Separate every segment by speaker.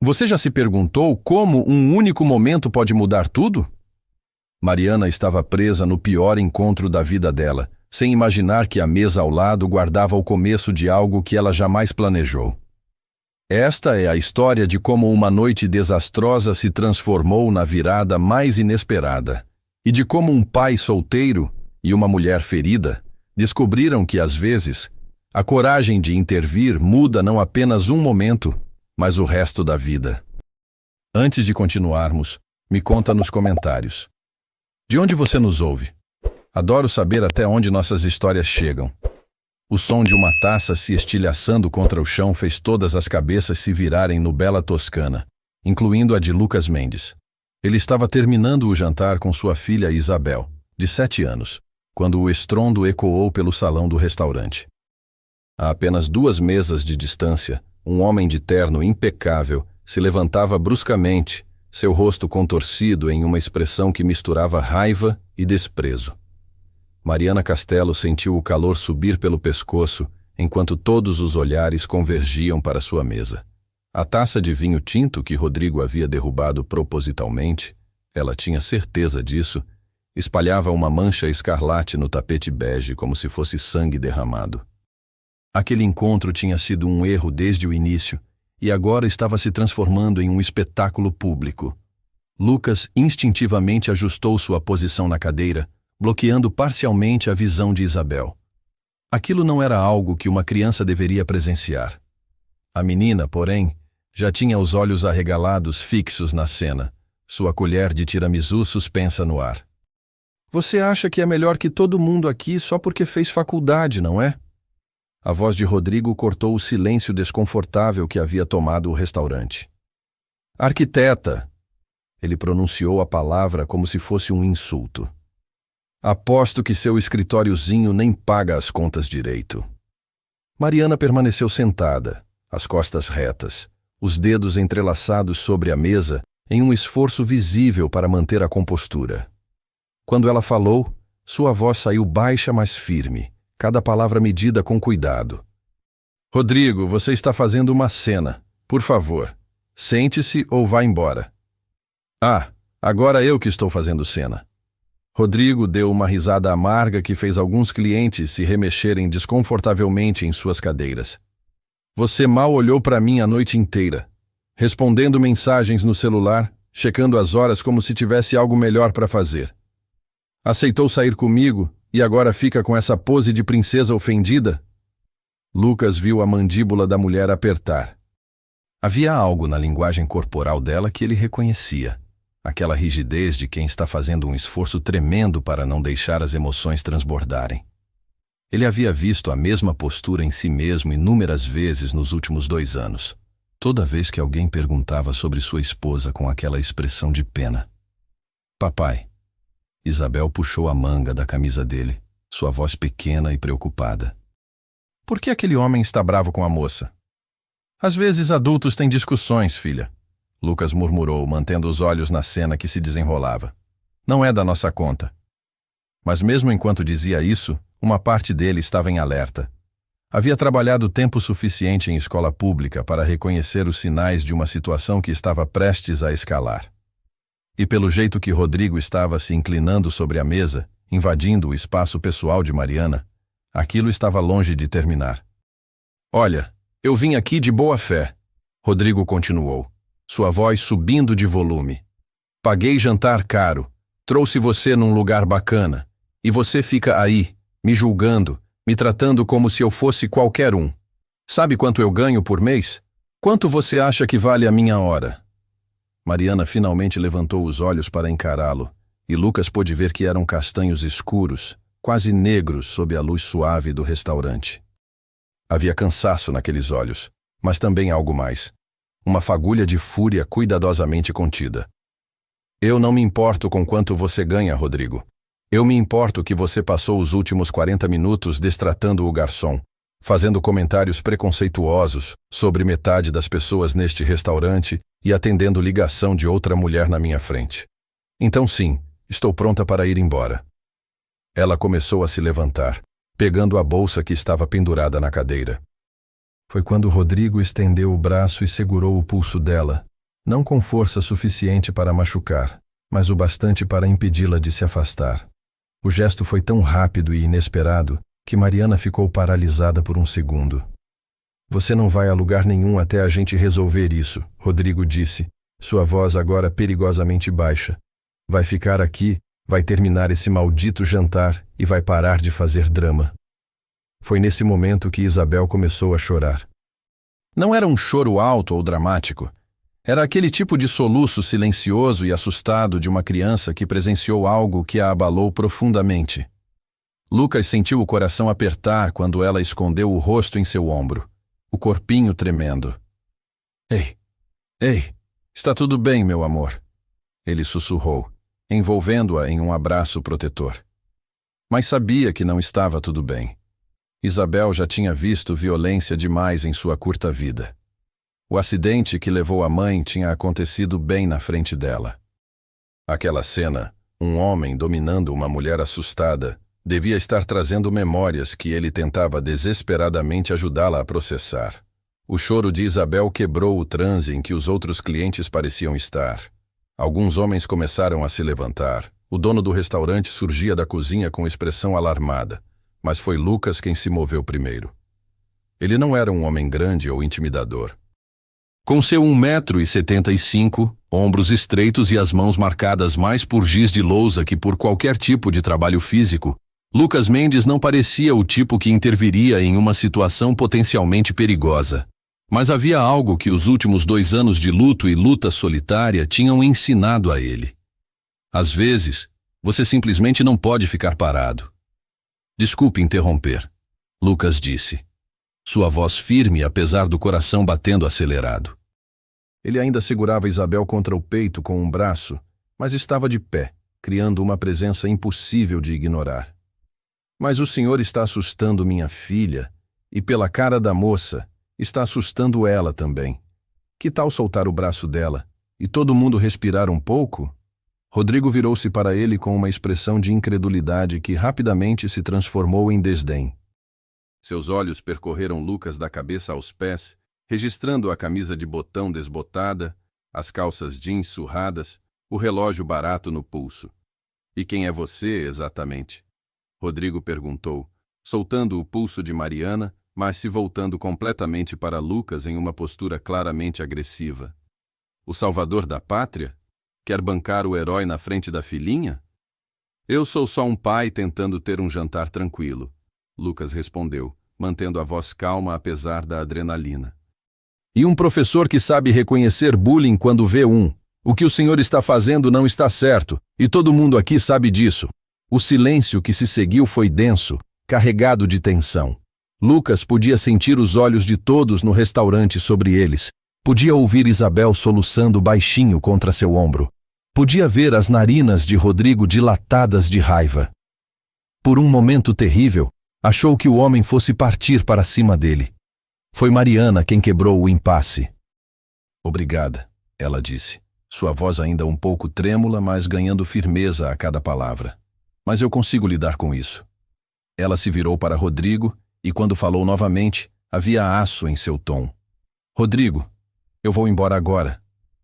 Speaker 1: Você já se perguntou como um único momento pode mudar tudo? Mariana estava presa no pior encontro da vida dela, sem imaginar que a mesa ao lado guardava o começo de algo que ela jamais planejou. Esta é a história de como uma noite desastrosa se transformou na virada mais inesperada, e de como um pai solteiro e uma mulher ferida descobriram que, às vezes, a coragem de intervir muda não apenas um momento, mas o resto da vida. Antes de continuarmos, me conta nos comentários. De onde você nos ouve? Adoro saber até onde nossas histórias chegam. O som de uma taça se estilhaçando contra o chão fez todas as cabeças se virarem no Bela Toscana, incluindo a de Lucas Mendes. Ele estava terminando o jantar com sua filha Isabel, de 7 anos, quando o estrondo ecoou pelo salão do restaurante. A apenas 2 mesas de distância, um homem de terno impecável se levantava bruscamente, seu rosto contorcido em uma expressão que misturava raiva e desprezo. Mariana Castelo sentiu o calor subir pelo pescoço enquanto todos os olhares convergiam para sua mesa. A taça de vinho tinto que Rodrigo havia derrubado propositalmente, ela tinha certeza disso, espalhava uma mancha escarlate no tapete bege como se fosse sangue derramado. Aquele encontro tinha sido um erro desde o início e agora estava se transformando em um espetáculo público. Lucas instintivamente ajustou sua posição na cadeira, bloqueando parcialmente a visão de Isabel. Aquilo não era algo que uma criança deveria presenciar. A menina, porém, já tinha os olhos arregalados fixos na cena, sua colher de tiramisu suspensa no ar. Você acha que é melhor que todo mundo aqui só porque fez faculdade, não é? A voz de Rodrigo cortou o silêncio desconfortável que havia tomado o restaurante. Arquiteta! Ele pronunciou a palavra como se fosse um insulto. Aposto que seu escritóriozinho nem paga as contas direito. Mariana permaneceu sentada, as costas retas, os dedos entrelaçados sobre a mesa em um esforço visível para manter a compostura. Quando ela falou, sua voz saiu baixa, mas firme, cada palavra medida com cuidado. Rodrigo, você está fazendo uma cena. Por favor, sente-se ou vá embora. Ah, agora eu que estou fazendo cena. Rodrigo deu uma risada amarga que fez alguns clientes se remexerem desconfortavelmente em suas cadeiras. Você mal olhou para mim a noite inteira, respondendo mensagens no celular, checando as horas como se tivesse algo melhor para fazer. Aceitou sair comigo e agora fica com essa pose de princesa ofendida? Lucas viu a mandíbula da mulher apertar. Havia algo na linguagem corporal dela que ele reconhecia. Aquela rigidez de quem está fazendo um esforço tremendo para não deixar as emoções transbordarem. Ele havia visto a mesma postura em si mesmo inúmeras vezes nos últimos 2 anos, toda vez que alguém perguntava sobre sua esposa com aquela expressão de pena. Papai. Isabel puxou a manga da camisa dele, sua voz pequena e preocupada. Por que aquele homem está bravo com a moça? Às vezes adultos têm discussões, filha. Lucas murmurou, mantendo os olhos na cena que se desenrolava. Não é da nossa conta. Mas mesmo enquanto dizia isso, uma parte dele estava em alerta. Havia trabalhado tempo suficiente em escola pública para reconhecer os sinais de uma situação que estava prestes a escalar. E pelo jeito que Rodrigo estava se inclinando sobre a mesa, invadindo o espaço pessoal de Mariana, aquilo estava longe de terminar. Olha, eu vim aqui de boa fé, Rodrigo continuou, sua voz subindo de volume. Paguei jantar caro, trouxe você num lugar bacana, e você fica aí, me julgando, me tratando como se eu fosse qualquer um. Sabe quanto eu ganho por mês? Quanto você acha que vale a minha hora? Mariana finalmente levantou os olhos para encará-lo, e Lucas pôde ver que eram castanhos escuros, quase negros sob a luz suave do restaurante. Havia cansaço naqueles olhos, mas também algo mais. Uma fagulha de fúria cuidadosamente contida. Eu não me importo com quanto você ganha, Rodrigo. Eu me importo que você passou os últimos 40 minutos destratando o garçom, fazendo comentários preconceituosos sobre metade das pessoas neste restaurante e atendendo ligação de outra mulher na minha frente. Então sim, estou pronta para ir embora. Ela começou a se levantar, pegando a bolsa que estava pendurada na cadeira. Foi quando Rodrigo estendeu o braço e segurou o pulso dela, Não com força suficiente para machucar, mas o bastante para impedi-la de se afastar. O gesto foi tão rápido e inesperado que Mariana ficou paralisada por um segundo. Você não vai a lugar nenhum até a gente resolver isso, Rodrigo disse, sua voz agora perigosamente baixa. Vai ficar aqui, vai terminar esse maldito jantar e vai parar de fazer drama. Foi nesse momento que Isabel começou a chorar. Não era um choro alto ou dramático. Era aquele tipo de soluço silencioso e assustado de uma criança que presenciou algo que a abalou profundamente. Lucas sentiu o coração apertar quando ela escondeu o rosto em seu ombro, o corpinho tremendo. Ei, está tudo bem, meu amor, ele sussurrou, envolvendo-a em um abraço protetor. Mas sabia que não estava tudo bem. Isabel já tinha visto violência demais em sua curta vida. O acidente que levou a mãe tinha acontecido bem na frente dela. Aquela cena, um homem dominando uma mulher assustada, devia estar trazendo memórias que ele tentava desesperadamente ajudá-la a processar. O choro de Isabel quebrou o transe em que os outros clientes pareciam estar. Alguns homens começaram a se levantar. O dono do restaurante surgia da cozinha com expressão alarmada, mas foi Lucas quem se moveu primeiro. Ele não era um homem grande ou intimidador. Com seu 1,75 m, ombros estreitos e as mãos marcadas mais por giz de lousa que por qualquer tipo de trabalho físico, Lucas Mendes não parecia o tipo que interviria em uma situação potencialmente perigosa. Mas havia algo que os últimos 2 anos de luto e luta solitária tinham ensinado a ele. Às vezes, você simplesmente não pode ficar parado. Desculpe interromper, Lucas disse. Sua voz firme apesar do coração batendo acelerado. Ele ainda segurava Isabel contra o peito com um braço, mas estava de pé, criando uma presença impossível de ignorar. Mas o senhor está assustando minha filha, e pela cara da moça, está assustando ela também. Que tal soltar o braço dela, e todo mundo respirar um pouco? Rodrigo virou-se para ele com uma expressão de incredulidade que rapidamente se transformou em desdém. Seus olhos percorreram Lucas da cabeça aos pés, registrando a camisa de botão desbotada, as calças jeans surradas, o relógio barato no pulso. E quem é você, exatamente? Rodrigo perguntou, soltando o pulso de Mariana, mas se voltando completamente para Lucas em uma postura claramente agressiva. O salvador da pátria? Quer bancar o herói na frente da filhinha? Eu sou só um pai tentando ter um jantar tranquilo, Lucas respondeu, mantendo a voz calma apesar da adrenalina. E um professor que sabe reconhecer bullying quando vê um. O que o senhor está fazendo não está certo, e todo mundo aqui sabe disso. O silêncio que se seguiu foi denso, carregado de tensão. Lucas podia sentir os olhos de todos no restaurante sobre eles. Podia ouvir Isabel soluçando baixinho contra seu ombro. Podia ver as narinas de Rodrigo dilatadas de raiva. Por um momento terrível, achou que o homem fosse partir para cima dele. Foi Mariana quem quebrou o impasse. Obrigada, ela disse, sua voz ainda um pouco trêmula, mas ganhando firmeza a cada palavra. Mas eu consigo lidar com isso. Ela se virou para Rodrigo e quando falou novamente, havia aço em seu tom. Rodrigo, eu vou embora agora.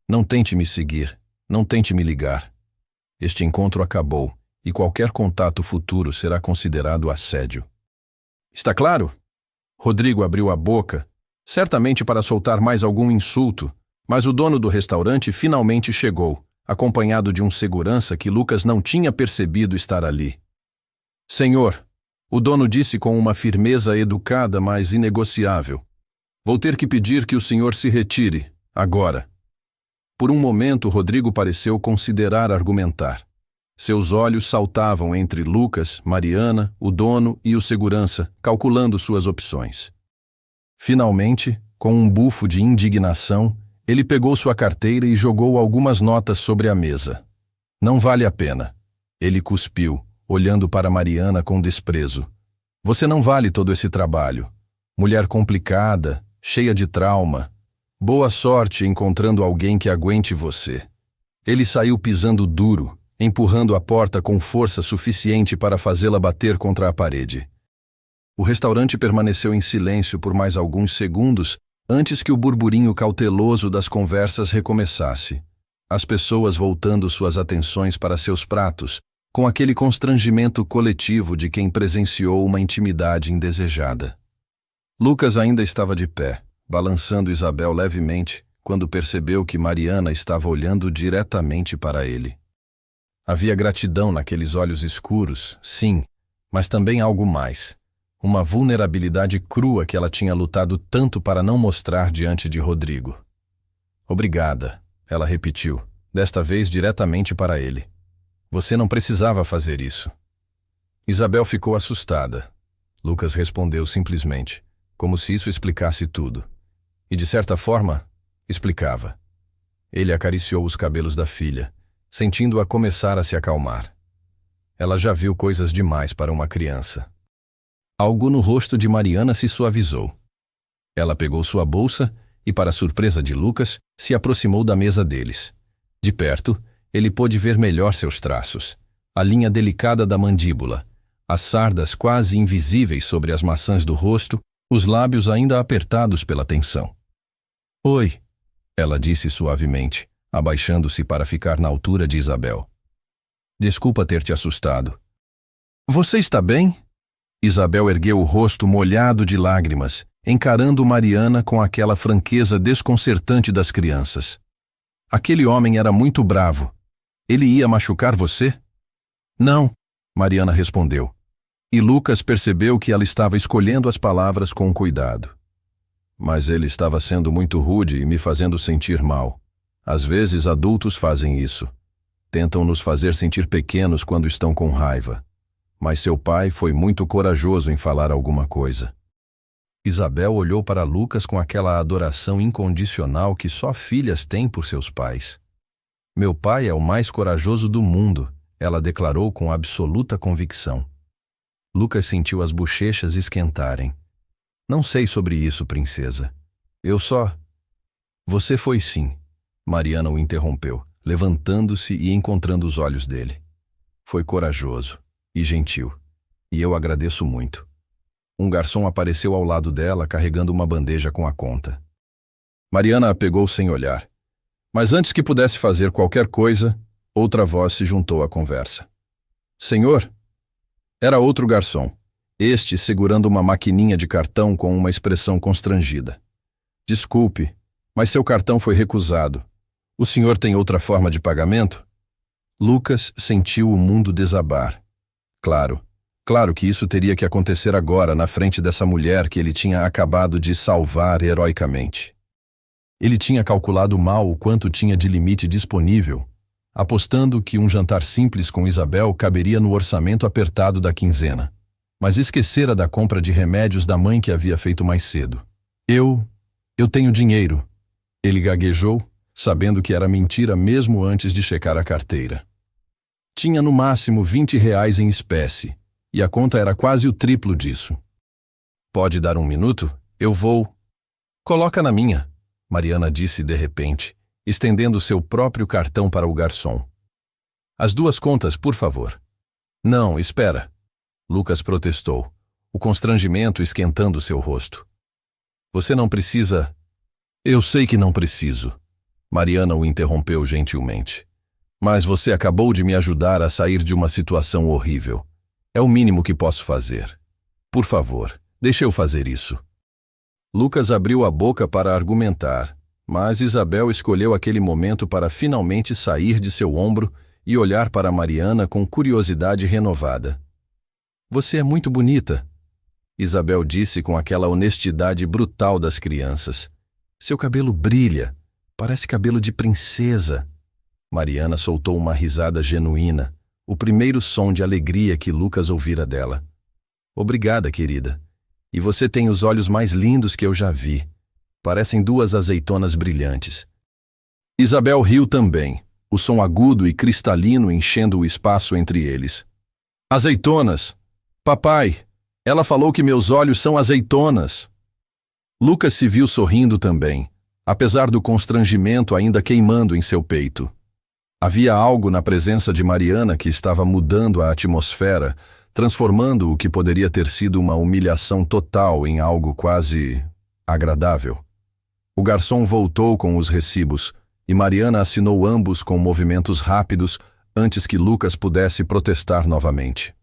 Speaker 1: Não tente me seguir, não tente me ligar. Este encontro acabou e qualquer contato futuro será considerado assédio. Está claro? Rodrigo abriu a boca, certamente para soltar mais algum insulto, mas o dono do restaurante finalmente chegou, acompanhado de um segurança que Lucas não tinha percebido estar ali. Senhor, o dono disse com uma firmeza educada, mas inegociável. Vou ter que pedir que o senhor se retire, agora. Por um momento, Rodrigo pareceu considerar argumentar. Seus olhos saltavam entre Lucas, Mariana, o dono e o segurança, calculando suas opções. Finalmente, com um bufo de indignação, ele pegou sua carteira e jogou algumas notas sobre a mesa. Não vale a pena. Ele cuspiu, olhando para Mariana com desprezo. Você não vale todo esse trabalho. Mulher complicada, cheia de trauma. Boa sorte encontrando alguém que aguente você. Ele saiu pisando duro, empurrando a porta com força suficiente para fazê-la bater contra a parede. O restaurante permaneceu em silêncio por mais alguns segundos, antes que o burburinho cauteloso das conversas recomeçasse, as pessoas voltando suas atenções para seus pratos, com aquele constrangimento coletivo de quem presenciou uma intimidade indesejada. Lucas ainda estava de pé, balançando Isabel levemente, quando percebeu que Mariana estava olhando diretamente para ele. Havia gratidão naqueles olhos escuros, sim, mas também algo mais. Uma vulnerabilidade crua que ela tinha lutado tanto para não mostrar diante de Rodrigo. Obrigada, ela repetiu, desta vez diretamente para ele. Você não precisava fazer isso. Isabel ficou assustada. Lucas respondeu simplesmente, como se isso explicasse tudo. E de certa forma, explicava. Ele acariciou os cabelos da filha, sentindo-a começar a se acalmar. Ela já viu coisas demais para uma criança. Algo no rosto de Mariana se suavizou. Ela pegou sua bolsa e, para surpresa de Lucas, se aproximou da mesa deles. De perto, ele pôde ver melhor seus traços, a linha delicada da mandíbula, as sardas quase invisíveis sobre as maçãs do rosto, os lábios ainda apertados pela tensão. Oi, ela disse suavemente, abaixando-se para ficar na altura de Isabel. Desculpa ter te assustado. Você está bem? Isabel ergueu o rosto molhado de lágrimas, encarando Mariana com aquela franqueza desconcertante das crianças. Aquele homem era muito bravo. Ele ia machucar você? Não, Mariana respondeu. E Lucas percebeu que ela estava escolhendo as palavras com cuidado. Mas ele estava sendo muito rude e me fazendo sentir mal. Às vezes adultos fazem isso. Tentam nos fazer sentir pequenos quando estão com raiva. Mas seu pai foi muito corajoso em falar alguma coisa. Isabel olhou para Lucas com aquela adoração incondicional que só filhas têm por seus pais. Meu pai é o mais corajoso do mundo, ela declarou com absoluta convicção. Lucas sentiu as bochechas esquentarem. Não sei sobre isso, princesa. Eu só... Você foi sim, Mariana o interrompeu, levantando-se e encontrando os olhos dele. Foi corajoso e gentil, e eu agradeço muito. Um garçom apareceu ao lado dela, carregando uma bandeja com a conta. Mariana a pegou sem olhar. Mas antes que pudesse fazer qualquer coisa, outra voz se juntou à conversa. Senhor? Era outro garçom, este segurando uma maquininha de cartão com uma expressão constrangida. Desculpe, mas seu cartão foi recusado. O senhor tem outra forma de pagamento? Lucas sentiu o mundo desabar. Claro que isso teria que acontecer agora na frente dessa mulher que ele tinha acabado de salvar heroicamente. Ele tinha calculado mal o quanto tinha de limite disponível, apostando que um jantar simples com Isabel caberia no orçamento apertado da quinzena. Mas esquecera da compra de remédios da mãe que havia feito mais cedo. Eu tenho dinheiro. Ele gaguejou, sabendo que era mentira mesmo antes de checar a carteira. Tinha no máximo R$20 em espécie, e a conta era quase o triplo disso. Pode dar um minuto? Eu vou... Coloca na minha, Mariana disse de repente, estendendo seu próprio cartão para o garçom. As duas contas, por favor. Não, espera. Lucas protestou, o constrangimento esquentando seu rosto. Você não precisa... Eu sei que não preciso. Mariana o interrompeu gentilmente. Mas você acabou de me ajudar a sair de uma situação horrível. É o mínimo que posso fazer. Por favor, deixe eu fazer isso. Lucas abriu a boca para argumentar, mas Isabel escolheu aquele momento para finalmente sair de seu ombro e olhar para Mariana com curiosidade renovada. Você é muito bonita, Isabel disse com aquela honestidade brutal das crianças. Seu cabelo brilha, parece cabelo de princesa. Mariana soltou uma risada genuína, o primeiro som de alegria que Lucas ouvira dela. Obrigada, querida. E você tem os olhos mais lindos que eu já vi. Parecem duas azeitonas brilhantes. Isabel riu também, o som agudo e cristalino enchendo o espaço entre eles. Azeitonas! Papai, ela falou que meus olhos são azeitonas. Lucas se viu sorrindo também, apesar do constrangimento ainda queimando em seu peito. Havia algo na presença de Mariana que estava mudando a atmosfera, transformando o que poderia ter sido uma humilhação total em algo quase agradável. O garçom voltou com os recibos e Mariana assinou ambos com movimentos rápidos antes que Lucas pudesse protestar novamente.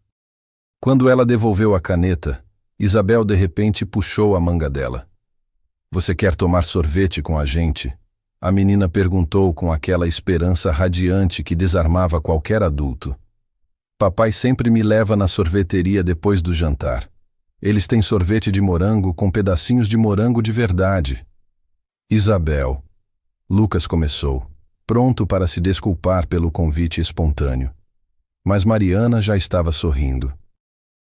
Speaker 1: Quando ela devolveu a caneta, Isabel de repente puxou a manga dela. Você quer tomar sorvete com a gente? A menina perguntou com aquela esperança radiante que desarmava qualquer adulto. Papai sempre me leva na sorveteria depois do jantar. Eles têm sorvete de morango com pedacinhos de morango de verdade. Isabel. Lucas começou, pronto para se desculpar pelo convite espontâneo. Mas Mariana já estava sorrindo.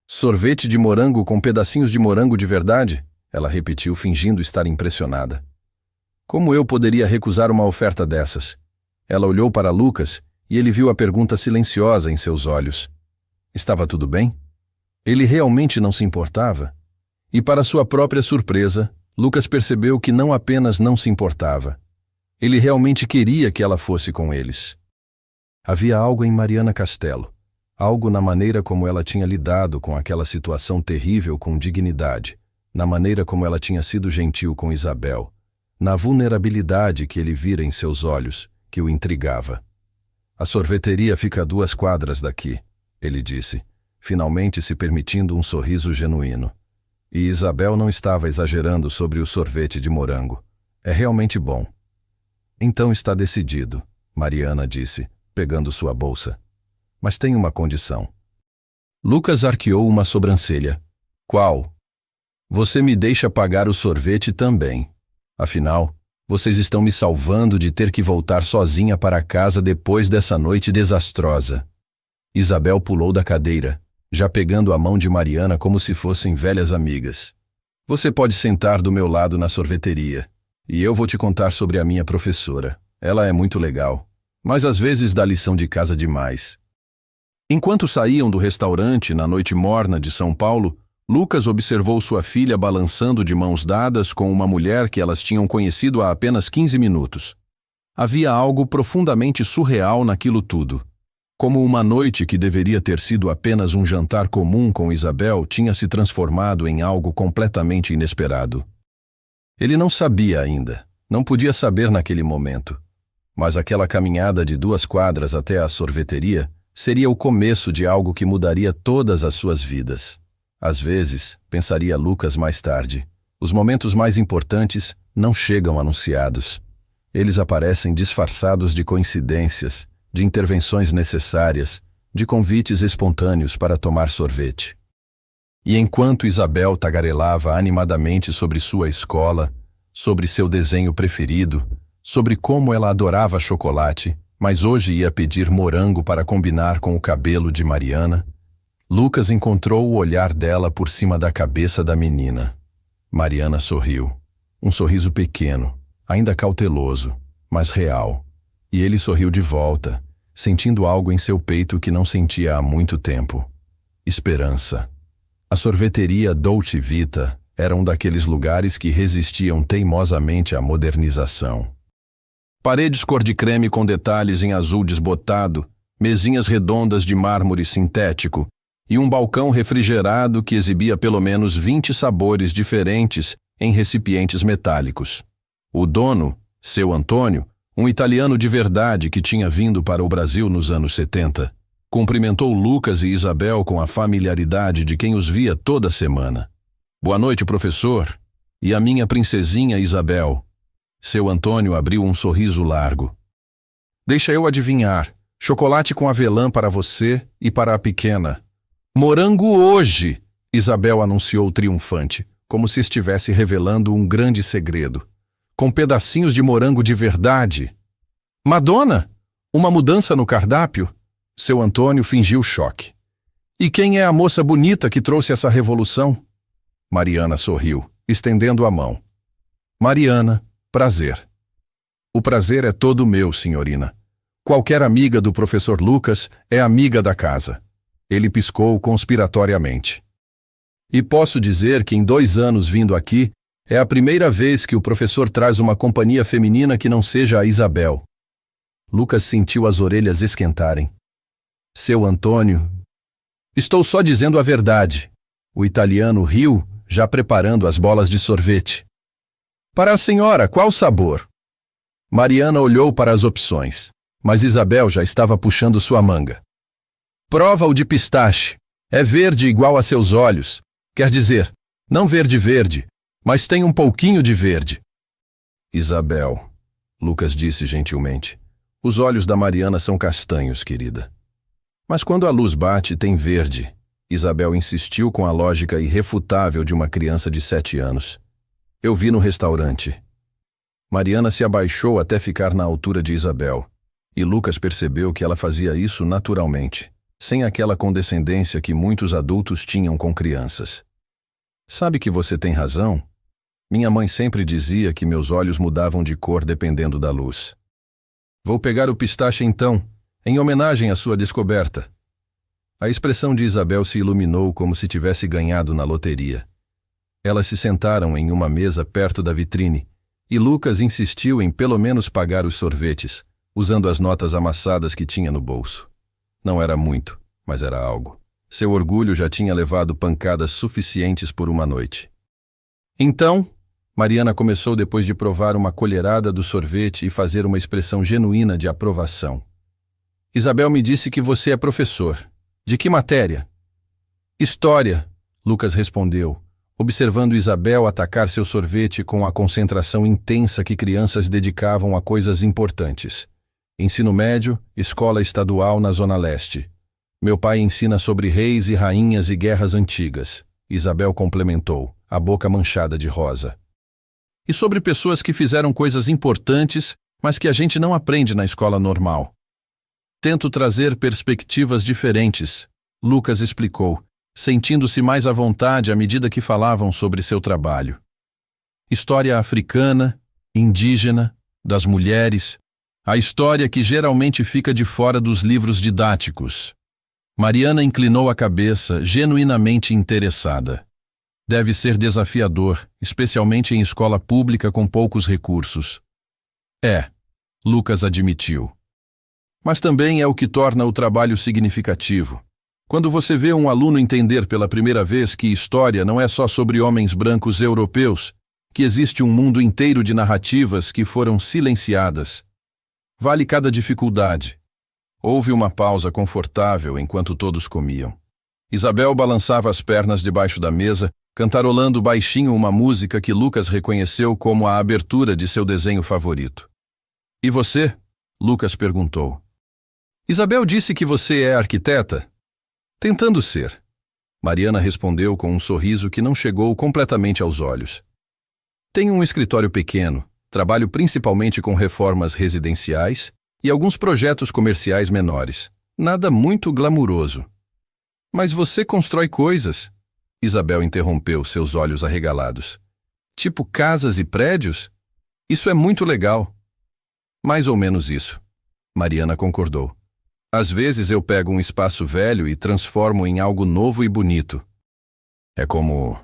Speaker 1: Sorvete de morango com pedacinhos de morango de verdade? Ela repetiu, fingindo estar impressionada. Como eu poderia recusar uma oferta dessas? Ela olhou para Lucas e ele viu a pergunta silenciosa em seus olhos. Estava tudo bem? Ele realmente não se importava? E para sua própria surpresa, Lucas percebeu que não apenas não se importava. Ele realmente queria que ela fosse com eles. Havia algo em Mariana Castelo, algo na maneira como ela tinha lidado com aquela situação terrível com dignidade, na maneira como ela tinha sido gentil com Isabel, na vulnerabilidade que ele vira em seus olhos, que o intrigava. A sorveteria fica a 2 quadras daqui, ele disse, finalmente se permitindo um sorriso genuíno. E Isabel não estava exagerando sobre o sorvete de morango. É realmente bom. Então está decidido, Mariana disse, pegando sua bolsa. Mas tem uma condição. Lucas arqueou uma sobrancelha. Qual? Você me deixa pagar o sorvete também. Afinal, vocês estão me salvando de ter que voltar sozinha para casa depois dessa noite desastrosa. Isabel pulou da cadeira, já pegando a mão de Mariana como se fossem velhas amigas. Você pode sentar do meu lado na sorveteria, e eu vou te contar sobre a minha professora. Ela é muito legal, mas às vezes dá lição de casa demais. Enquanto saíam do restaurante na noite morna de São Paulo, Lucas observou sua filha balançando de mãos dadas com uma mulher que elas tinham conhecido há apenas 15 minutos. Havia algo profundamente surreal naquilo tudo. Como uma noite que deveria ter sido apenas um jantar comum com Isabel tinha se transformado em algo completamente inesperado. Ele não sabia ainda, não podia saber naquele momento. Mas aquela caminhada de 2 quadras até a sorveteria seria o começo de algo que mudaria todas as suas vidas. Às vezes, pensaria Lucas mais tarde, os momentos mais importantes não chegam anunciados. Eles aparecem disfarçados de coincidências, de intervenções necessárias, de convites espontâneos para tomar sorvete. E enquanto Isabel tagarelava animadamente sobre sua escola, sobre seu desenho preferido, sobre como ela adorava chocolate, mas hoje ia pedir morango para combinar com o cabelo de Mariana, Lucas encontrou o olhar dela por cima da cabeça da menina. Mariana sorriu. Um sorriso pequeno, ainda cauteloso, mas real. E ele sorriu de volta, sentindo algo em seu peito que não sentia há muito tempo. Esperança. A sorveteria Dolce Vita era um daqueles lugares que resistiam teimosamente à modernização. Paredes cor de creme com detalhes em azul desbotado, mesinhas redondas de mármore sintético, e um balcão refrigerado que exibia pelo menos 20 sabores diferentes em recipientes metálicos. O dono, seu Antônio, um italiano de verdade que tinha vindo para o Brasil nos anos 70, cumprimentou Lucas e Isabel com a familiaridade de quem os via toda semana. Boa noite, professor. E a minha princesinha Isabel. Seu Antônio abriu um sorriso largo. Deixa eu adivinhar. Chocolate com avelã para você e para a pequena. Morango hoje! Isabel anunciou triunfante, como se estivesse revelando um grande segredo. Com pedacinhos de morango de verdade. Madonna! Uma mudança no cardápio? Seu Antônio fingiu choque. E quem é a moça bonita que trouxe essa revolução? Mariana sorriu, estendendo a mão. Mariana, prazer. O prazer é todo meu, senhorina. Qualquer amiga do professor Lucas é amiga da casa. Ele piscou conspiratoriamente. E posso dizer que em 2 anos vindo aqui, é a primeira vez que o professor traz uma companhia feminina que não seja a Isabel. Lucas sentiu as orelhas esquentarem. Seu Antônio... Estou só dizendo a verdade. O italiano riu, já preparando as bolas de sorvete. Para a senhora, qual sabor? Mariana olhou para as opções, mas Isabel já estava puxando sua manga. Prova o de pistache. É verde igual a seus olhos. Quer dizer, não verde, mas tem um pouquinho de verde. Isabel, Lucas disse gentilmente, os olhos da Mariana são castanhos, querida. Mas quando a luz bate, tem verde. Isabel insistiu com a lógica irrefutável de uma criança de 7 anos. Eu vi no restaurante. Mariana se abaixou até ficar na altura de Isabel, e Lucas percebeu que ela fazia isso naturalmente, sem aquela condescendência que muitos adultos tinham com crianças. Sabe que você tem razão? Minha mãe sempre dizia que meus olhos mudavam de cor dependendo da luz. Vou pegar o pistache então, em homenagem à sua descoberta. A expressão de Isabel se iluminou como se tivesse ganhado na loteria. Elas se sentaram em uma mesa perto da vitrine, e Lucas insistiu em pelo menos pagar os sorvetes, usando as notas amassadas que tinha no bolso. Não era muito, mas era algo. Seu orgulho já tinha levado pancadas suficientes por uma noite. Então, Mariana começou depois de provar uma colherada do sorvete e fazer uma expressão genuína de aprovação. Isabel me disse que você é professor. De que matéria? História, Lucas respondeu, observando Isabel atacar seu sorvete com a concentração intensa que crianças dedicavam a coisas importantes. Ensino médio, escola estadual na Zona Leste. Meu pai ensina sobre reis e rainhas e guerras antigas, Isabel complementou, a boca manchada de rosa. E sobre pessoas que fizeram coisas importantes, mas que a gente não aprende na escola normal. Tento trazer perspectivas diferentes, Lucas explicou, sentindo-se mais à vontade à medida que falavam sobre seu trabalho. História africana, indígena, das mulheres, a história que geralmente fica de fora dos livros didáticos. Mariana inclinou a cabeça, genuinamente interessada. Deve ser desafiador, especialmente em escola pública com poucos recursos. É, Lucas admitiu. Mas também é o que torna o trabalho significativo. Quando você vê um aluno entender pela primeira vez que história não é só sobre homens brancos europeus, que existe um mundo inteiro de narrativas que foram silenciadas. Vale cada dificuldade. Houve uma pausa confortável enquanto todos comiam. Isabel balançava as pernas debaixo da mesa, cantarolando baixinho uma música que Lucas reconheceu como a abertura de seu desenho favorito. E você? Lucas perguntou. Isabel disse que você é arquiteta? Tentando ser. Mariana respondeu com um sorriso que não chegou completamente aos olhos. Tenho um escritório pequeno, trabalho principalmente com reformas residenciais e alguns projetos comerciais menores. Nada muito glamuroso. Mas você constrói coisas? Isabel interrompeu, seus olhos arregalados. Tipo casas e prédios? Isso é muito legal. Mais ou menos isso. Mariana concordou. Às vezes eu pego um espaço velho e transformo em algo novo e bonito. É como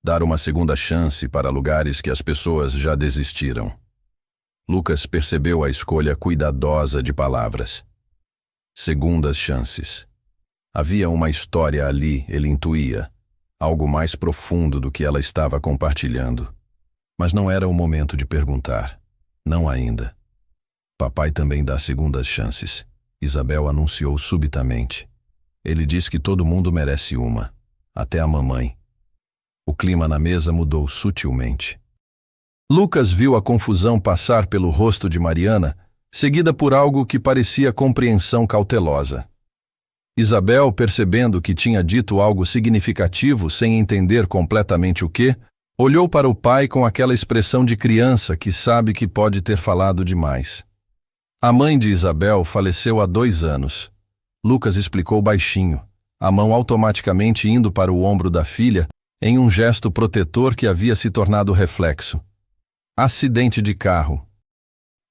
Speaker 1: dar uma segunda chance para lugares que as pessoas já desistiram. Lucas percebeu a escolha cuidadosa de palavras. Segundas chances. Havia uma história ali, ele intuía, algo mais profundo do que ela estava compartilhando. Mas não era o momento de perguntar. Não ainda. Papai também dá segundas chances, Isabel anunciou subitamente. Ele diz que todo mundo merece uma, até a mamãe. O clima na mesa mudou sutilmente. Lucas viu a confusão passar pelo rosto de Mariana, seguida por algo que parecia compreensão cautelosa. Isabel, percebendo que tinha dito algo significativo sem entender completamente o que, olhou para o pai com aquela expressão de criança que sabe que pode ter falado demais. A mãe de Isabel faleceu há 2 anos. Lucas explicou baixinho, a mão automaticamente indo para o ombro da filha em um gesto protetor que havia se tornado reflexo. Acidente de carro.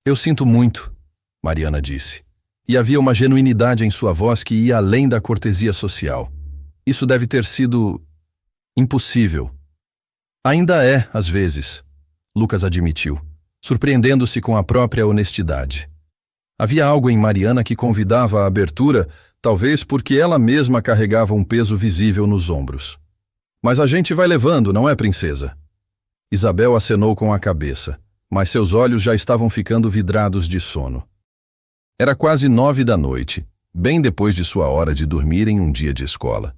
Speaker 1: Eu sinto muito, Mariana disse. E havia uma genuinidade em sua voz que ia além da cortesia social. Isso deve ter sido impossível. Ainda é, às vezes, Lucas admitiu, surpreendendo-se com a própria honestidade. Havia algo em Mariana que convidava à abertura, talvez porque ela mesma carregava um peso visível nos ombros. Mas a gente vai levando, não é, princesa? Isabel acenou com a cabeça, mas seus olhos já estavam ficando vidrados de sono. Era quase 9 da noite, bem depois de sua hora de dormir em um dia de escola.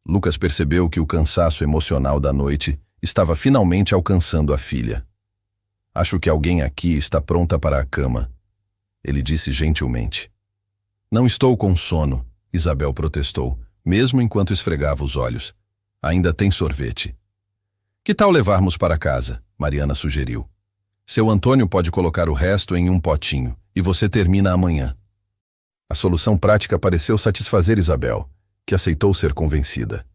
Speaker 1: Lucas percebeu que o cansaço emocional da noite estava finalmente alcançando a filha. Acho que alguém aqui está pronta para a cama, ele disse gentilmente. Não estou com sono, Isabel protestou, mesmo enquanto esfregava os olhos. Ainda tem sorvete. Que tal levarmos para casa? Mariana sugeriu. Seu Antônio pode colocar o resto em um potinho, e você termina amanhã. A solução prática pareceu satisfazer Isabel, que aceitou ser convencida.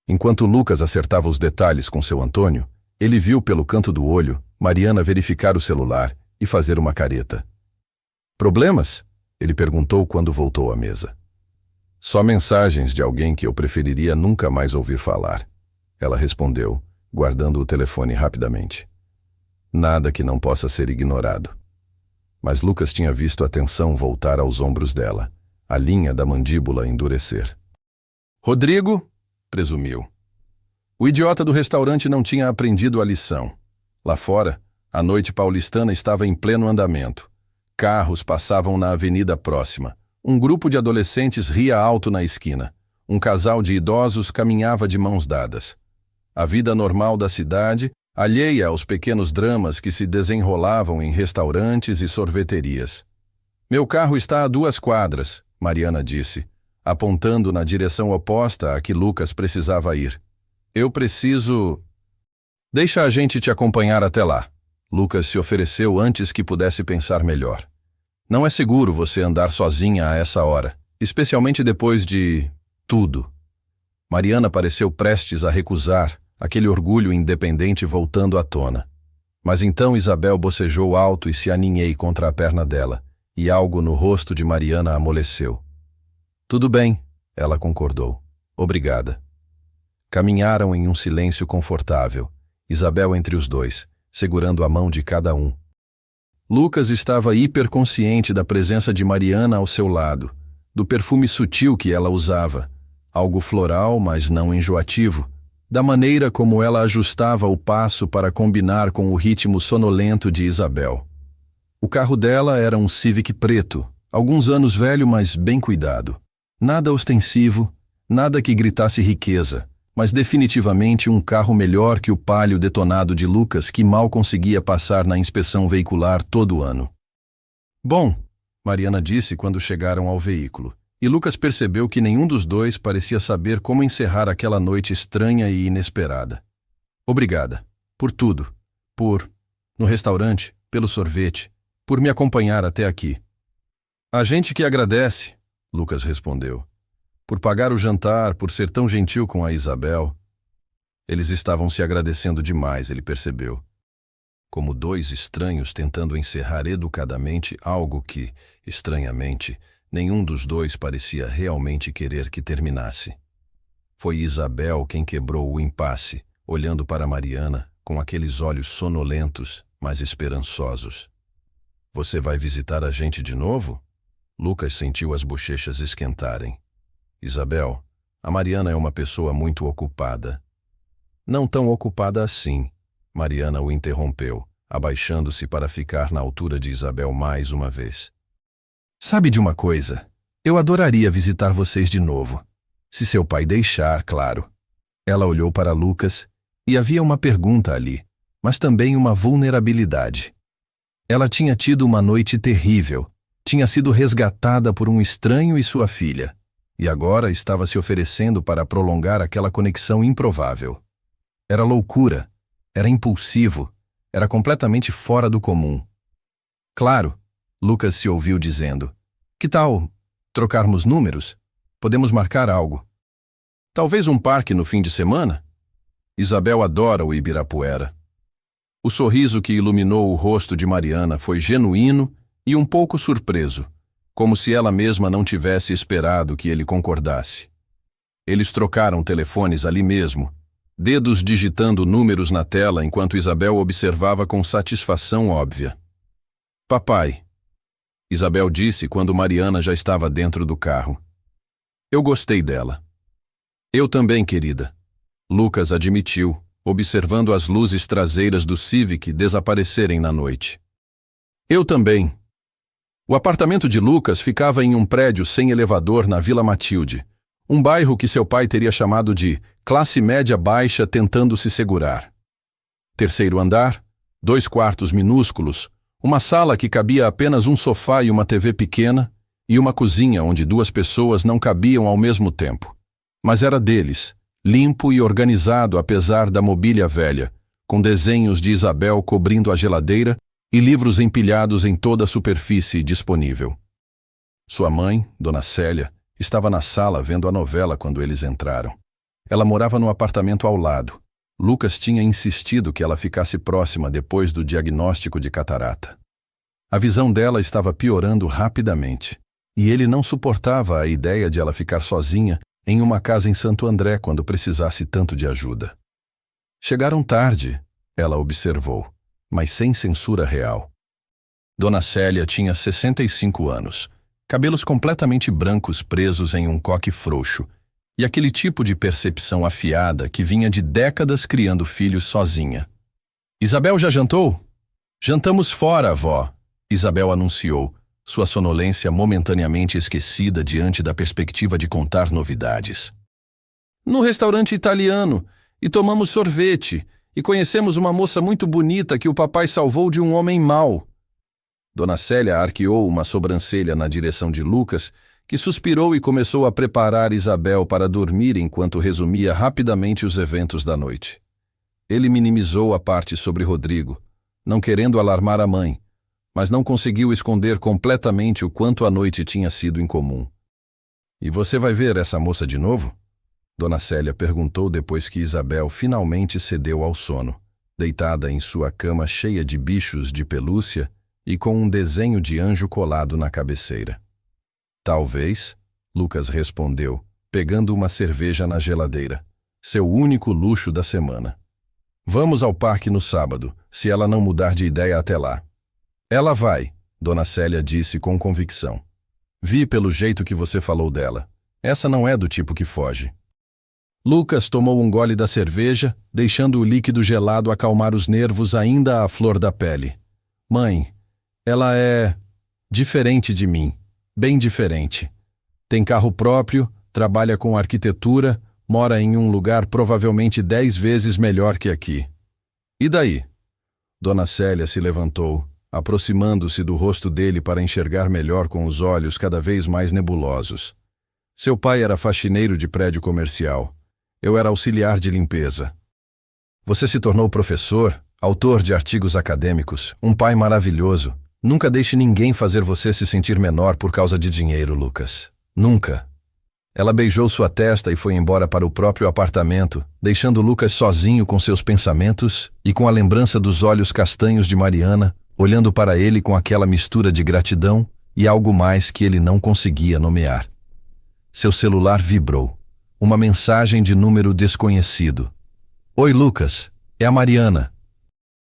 Speaker 1: Enquanto Lucas acertava os detalhes com seu Antônio, ele viu pelo canto do olho Mariana verificar o celular e fazer uma careta. Problemas? Ele perguntou quando voltou à mesa. Só mensagens de alguém que eu preferiria nunca mais ouvir falar. Ela respondeu, guardando o telefone rapidamente. Nada que não possa ser ignorado. Mas Lucas tinha visto a tensão voltar aos ombros dela, a linha da mandíbula endurecer. Rodrigo, presumiu. O idiota do restaurante não tinha aprendido a lição. Lá fora, a noite paulistana estava em pleno andamento. Carros passavam na avenida próxima. Um grupo de adolescentes ria alto na esquina. Um casal de idosos caminhava de mãos dadas. A vida normal da cidade, alheia aos pequenos dramas que se desenrolavam em restaurantes e sorveterias. Meu carro está a 2 quadras, Mariana disse, apontando na direção oposta a que Lucas precisava ir. Eu preciso... Deixa a gente te acompanhar até lá. Lucas se ofereceu antes que pudesse pensar melhor. Não é seguro você andar sozinha a essa hora, especialmente depois de... tudo. Mariana pareceu prestes a recusar, aquele orgulho independente voltando à tona. Mas então Isabel bocejou alto e se aninhei contra a perna dela, e algo no rosto de Mariana amoleceu. Tudo bem, ela concordou. Obrigada. Caminharam em um silêncio confortável, Isabel entre os dois, segurando a mão de cada um. Lucas estava hiperconsciente da presença de Mariana ao seu lado, do perfume sutil que ela usava, algo floral, mas não enjoativo, da maneira como ela ajustava o passo para combinar com o ritmo sonolento de Isabel. O carro dela era um Civic preto, alguns anos velho, mas bem cuidado. Nada ostensivo, nada que gritasse riqueza, mas definitivamente um carro melhor que o Palio detonado de Lucas que mal conseguia passar na inspeção veicular todo ano. Bom, Mariana disse quando chegaram ao veículo, e Lucas percebeu que nenhum dos dois parecia saber como encerrar aquela noite estranha e inesperada. Obrigada. Por tudo. No restaurante, pelo sorvete, por me acompanhar até aqui. A gente que agradece, Lucas respondeu. Por pagar o jantar, por ser tão gentil com a Isabel. Eles estavam se agradecendo demais, ele percebeu. Como 2 estranhos tentando encerrar educadamente algo que, estranhamente, nenhum dos dois parecia realmente querer que terminasse. Foi Isabel quem quebrou o impasse, olhando para Mariana com aqueles olhos sonolentos, mas esperançosos. Você vai visitar a gente de novo? Lucas sentiu as bochechas esquentarem. Isabel, a Mariana é uma pessoa muito ocupada. Não tão ocupada assim, Mariana o interrompeu, abaixando-se para ficar na altura de Isabel mais uma vez. Sabe de uma coisa? Eu adoraria visitar vocês de novo. Se seu pai deixar, claro. Ela olhou para Lucas e havia uma pergunta ali, mas também uma vulnerabilidade. Ela tinha tido uma noite terrível, tinha sido resgatada por um estranho e sua filha. E agora estava se oferecendo para prolongar aquela conexão improvável. Era loucura, era impulsivo, era completamente fora do comum. Claro, Lucas se ouviu dizendo, que tal trocarmos números? Podemos marcar algo. Talvez um parque no fim de semana? Isabel adora o Ibirapuera. O sorriso que iluminou o rosto de Mariana foi genuíno e um pouco surpreso, como se ela mesma não tivesse esperado que ele concordasse. Eles trocaram telefones ali mesmo, dedos digitando números na tela enquanto Isabel observava com satisfação óbvia. Papai, Isabel disse quando Mariana já estava dentro do carro. Eu gostei dela. Eu também, querida. Lucas admitiu, observando as luzes traseiras do Civic desaparecerem na noite. Eu também. O apartamento de Lucas ficava em um prédio sem elevador na Vila Matilde, um bairro que seu pai teria chamado de classe média baixa tentando se segurar. Terceiro andar, 2 quartos minúsculos, uma sala que cabia apenas um sofá e uma TV pequena, e uma cozinha onde 2 pessoas não cabiam ao mesmo tempo. Mas era deles, limpo e organizado apesar da mobília velha, com desenhos de Isabel cobrindo a geladeira e livros empilhados em toda a superfície disponível. Sua mãe, Dona Célia, estava na sala vendo a novela quando eles entraram. Ela morava no apartamento ao lado. Lucas tinha insistido que ela ficasse próxima depois do diagnóstico de catarata. A visão dela estava piorando rapidamente, e ele não suportava a ideia de ela ficar sozinha em uma casa em Santo André quando precisasse tanto de ajuda. Chegaram tarde, ela observou, mas sem censura real. Dona Célia tinha 65 anos, cabelos completamente brancos presos em um coque frouxo, e aquele tipo de percepção afiada que vinha de décadas criando filhos sozinha. Isabel já jantou? Jantamos fora, avó, Isabel anunciou, sua sonolência momentaneamente esquecida diante da perspectiva de contar novidades. No restaurante italiano, e tomamos sorvete, e conhecemos uma moça muito bonita que o papai salvou de um homem mau. Dona Célia arqueou uma sobrancelha na direção de Lucas, que suspirou e começou a preparar Isabel para dormir enquanto resumia rapidamente os eventos da noite. Ele minimizou a parte sobre Rodrigo, não querendo alarmar a mãe, mas não conseguiu esconder completamente o quanto a noite tinha sido incomum. E você vai ver essa moça de novo? Dona Célia perguntou depois que Isabel finalmente cedeu ao sono, deitada em sua cama cheia de bichos de pelúcia e com um desenho de anjo colado na cabeceira. Talvez, Lucas respondeu, pegando uma cerveja na geladeira, seu único luxo da semana. Vamos ao parque no sábado, se ela não mudar de ideia até lá. Ela vai, Dona Célia disse com convicção. Vi pelo jeito que você falou dela. Essa não é do tipo que foge. Lucas tomou um gole da cerveja, deixando o líquido gelado acalmar os nervos ainda à flor da pele. Mãe, ela é diferente de mim, bem diferente. Tem carro próprio, trabalha com arquitetura, mora em um lugar provavelmente 10 vezes melhor que aqui. E daí? Dona Célia se levantou, aproximando-se do rosto dele para enxergar melhor com os olhos cada vez mais nebulosos. Seu pai era faxineiro de prédio comercial. Eu era auxiliar de limpeza. Você se tornou professor, autor de artigos acadêmicos, um pai maravilhoso. Nunca deixe ninguém fazer você se sentir menor por causa de dinheiro, Lucas. Nunca. Ela beijou sua testa e foi embora para o próprio apartamento, deixando Lucas sozinho com seus pensamentos e com a lembrança dos olhos castanhos de Mariana, olhando para ele com aquela mistura de gratidão e algo mais que ele não conseguia nomear. Seu celular vibrou. Uma mensagem de número desconhecido. Oi, Lucas. É a Mariana.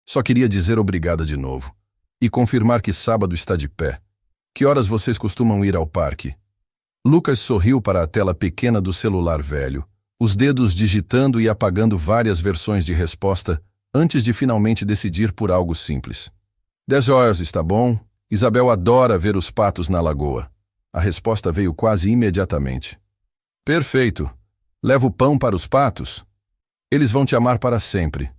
Speaker 1: Só queria dizer obrigada de novo. E confirmar que sábado está de pé. Que horas vocês costumam ir ao parque? Lucas sorriu para a tela pequena do celular velho, os dedos digitando e apagando várias versões de resposta antes de finalmente decidir por algo simples. 10 horas, está bom? Isabel adora ver os patos na lagoa. A resposta veio quase imediatamente. Perfeito. Levo pão para os patos? Eles vão te amar para sempre.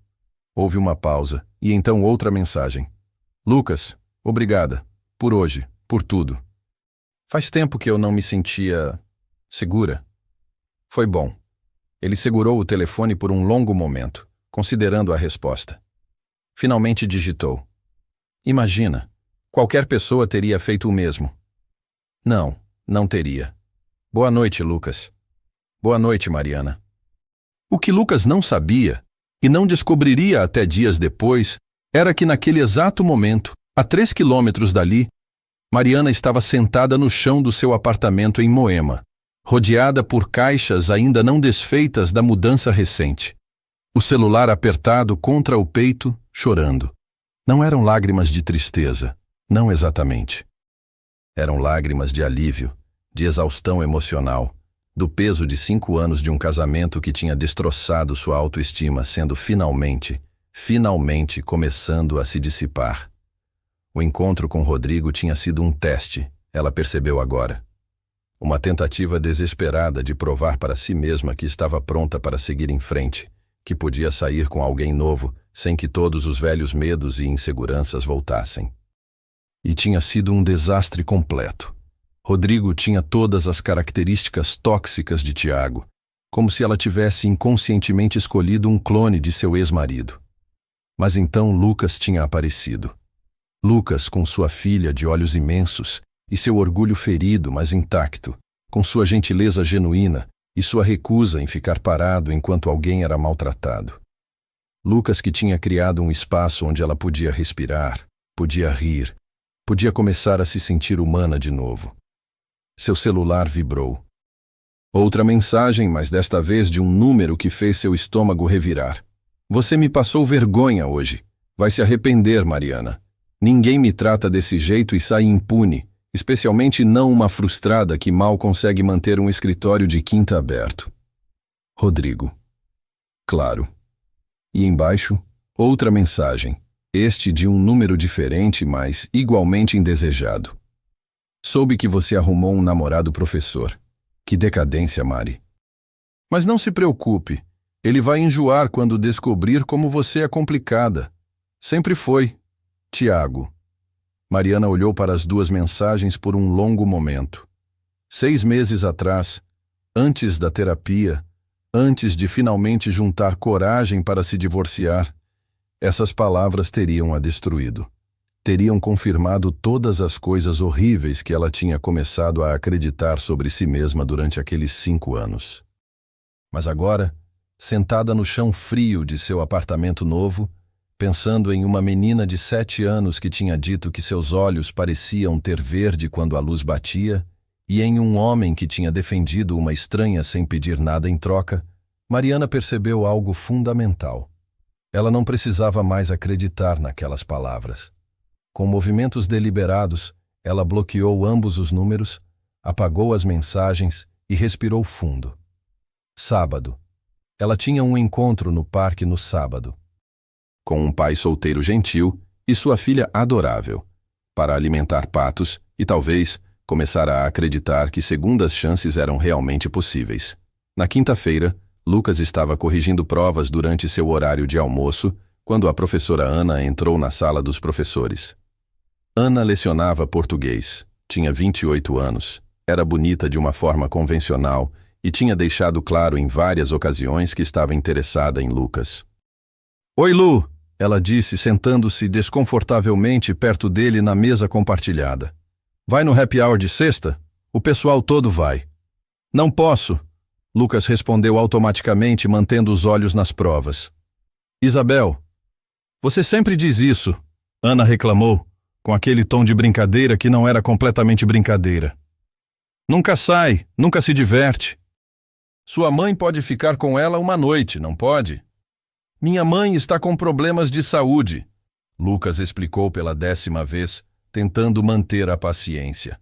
Speaker 1: Houve uma pausa, e então outra mensagem. Lucas, obrigada. Por hoje, por tudo. Faz tempo que eu não me sentia segura. Foi bom. Ele segurou o telefone por um longo momento, considerando a resposta. Finalmente digitou. Imagina, qualquer pessoa teria feito o mesmo. Não, não teria. Boa noite, Lucas. Boa noite, Mariana. O que Lucas não sabia, e não descobriria até dias depois, era que naquele exato momento, a 3 quilômetros dali, Mariana estava sentada no chão do seu apartamento em Moema, rodeada por caixas ainda não desfeitas da mudança recente. O celular apertado contra o peito, chorando. Não eram lágrimas de tristeza, não exatamente. Eram lágrimas de alívio, de exaustão emocional, do peso de 5 anos de um casamento que tinha destroçado sua autoestima, sendo finalmente começando a se dissipar. O encontro com Rodrigo tinha sido um teste, ela percebeu agora. Uma tentativa desesperada de provar para si mesma que estava pronta para seguir em frente, que podia sair com alguém novo, sem que todos os velhos medos e inseguranças voltassem. E tinha sido um desastre completo. Rodrigo tinha todas as características tóxicas de Tiago, como se ela tivesse inconscientemente escolhido um clone de seu ex-marido. Mas então Lucas tinha aparecido. Lucas com sua filha de olhos imensos e seu orgulho ferido, mas intacto, com sua gentileza genuína e sua recusa em ficar parado enquanto alguém era maltratado. Lucas que tinha criado um espaço onde ela podia respirar, podia rir, podia começar a se sentir humana de novo. Seu celular vibrou. Outra mensagem, mas desta vez de um número que fez seu estômago revirar. Você me passou vergonha hoje. Vai se arrepender, Mariana. Ninguém me trata desse jeito e sai impune, especialmente não uma frustrada que mal consegue manter um escritório de quinta aberto. Rodrigo. Claro. E embaixo, outra mensagem, este de um número diferente, mas igualmente indesejado. Soube que você arrumou um namorado professor. Que decadência, Mari. Mas não se preocupe, ele vai enjoar quando descobrir como você é complicada. Sempre foi. Tiago. Mariana olhou para as duas mensagens por um longo momento. 6 meses atrás, antes da terapia, antes de finalmente juntar coragem para se divorciar, essas palavras teriam a destruído. Teriam confirmado todas as coisas horríveis que ela tinha começado a acreditar sobre si mesma durante aqueles 5 anos. Mas agora, sentada no chão frio de seu apartamento novo, pensando em uma menina de 7 anos que tinha dito que seus olhos pareciam ter verde quando a luz batia, e em um homem que tinha defendido uma estranha sem pedir nada em troca, Mariana percebeu algo fundamental. Ela não precisava mais acreditar naquelas palavras. Com movimentos deliberados, ela bloqueou ambos os números, apagou as mensagens e respirou fundo. Sábado. Ela tinha um encontro no parque no sábado, com um pai solteiro gentil e sua filha adorável, para alimentar patos e talvez começar a acreditar que segundas chances eram realmente possíveis. Na quinta-feira, Lucas estava corrigindo provas durante seu horário de almoço, quando a professora Ana entrou na sala dos professores. Ana lecionava português, tinha 28 anos, era bonita de uma forma convencional e tinha deixado claro em várias ocasiões que estava interessada em Lucas. Oi, Lu, ela disse, sentando-se desconfortavelmente perto dele na mesa compartilhada. Vai no happy hour de sexta? O pessoal todo vai. Não posso, Lucas respondeu automaticamente, mantendo os olhos nas provas. Isabel, você sempre diz isso, Ana reclamou, com aquele tom de brincadeira que não era completamente brincadeira. Nunca sai, nunca se diverte. Sua mãe pode ficar com ela uma noite, não pode? Minha mãe está com problemas de saúde, Lucas explicou pela 10ª vez, tentando manter a paciência.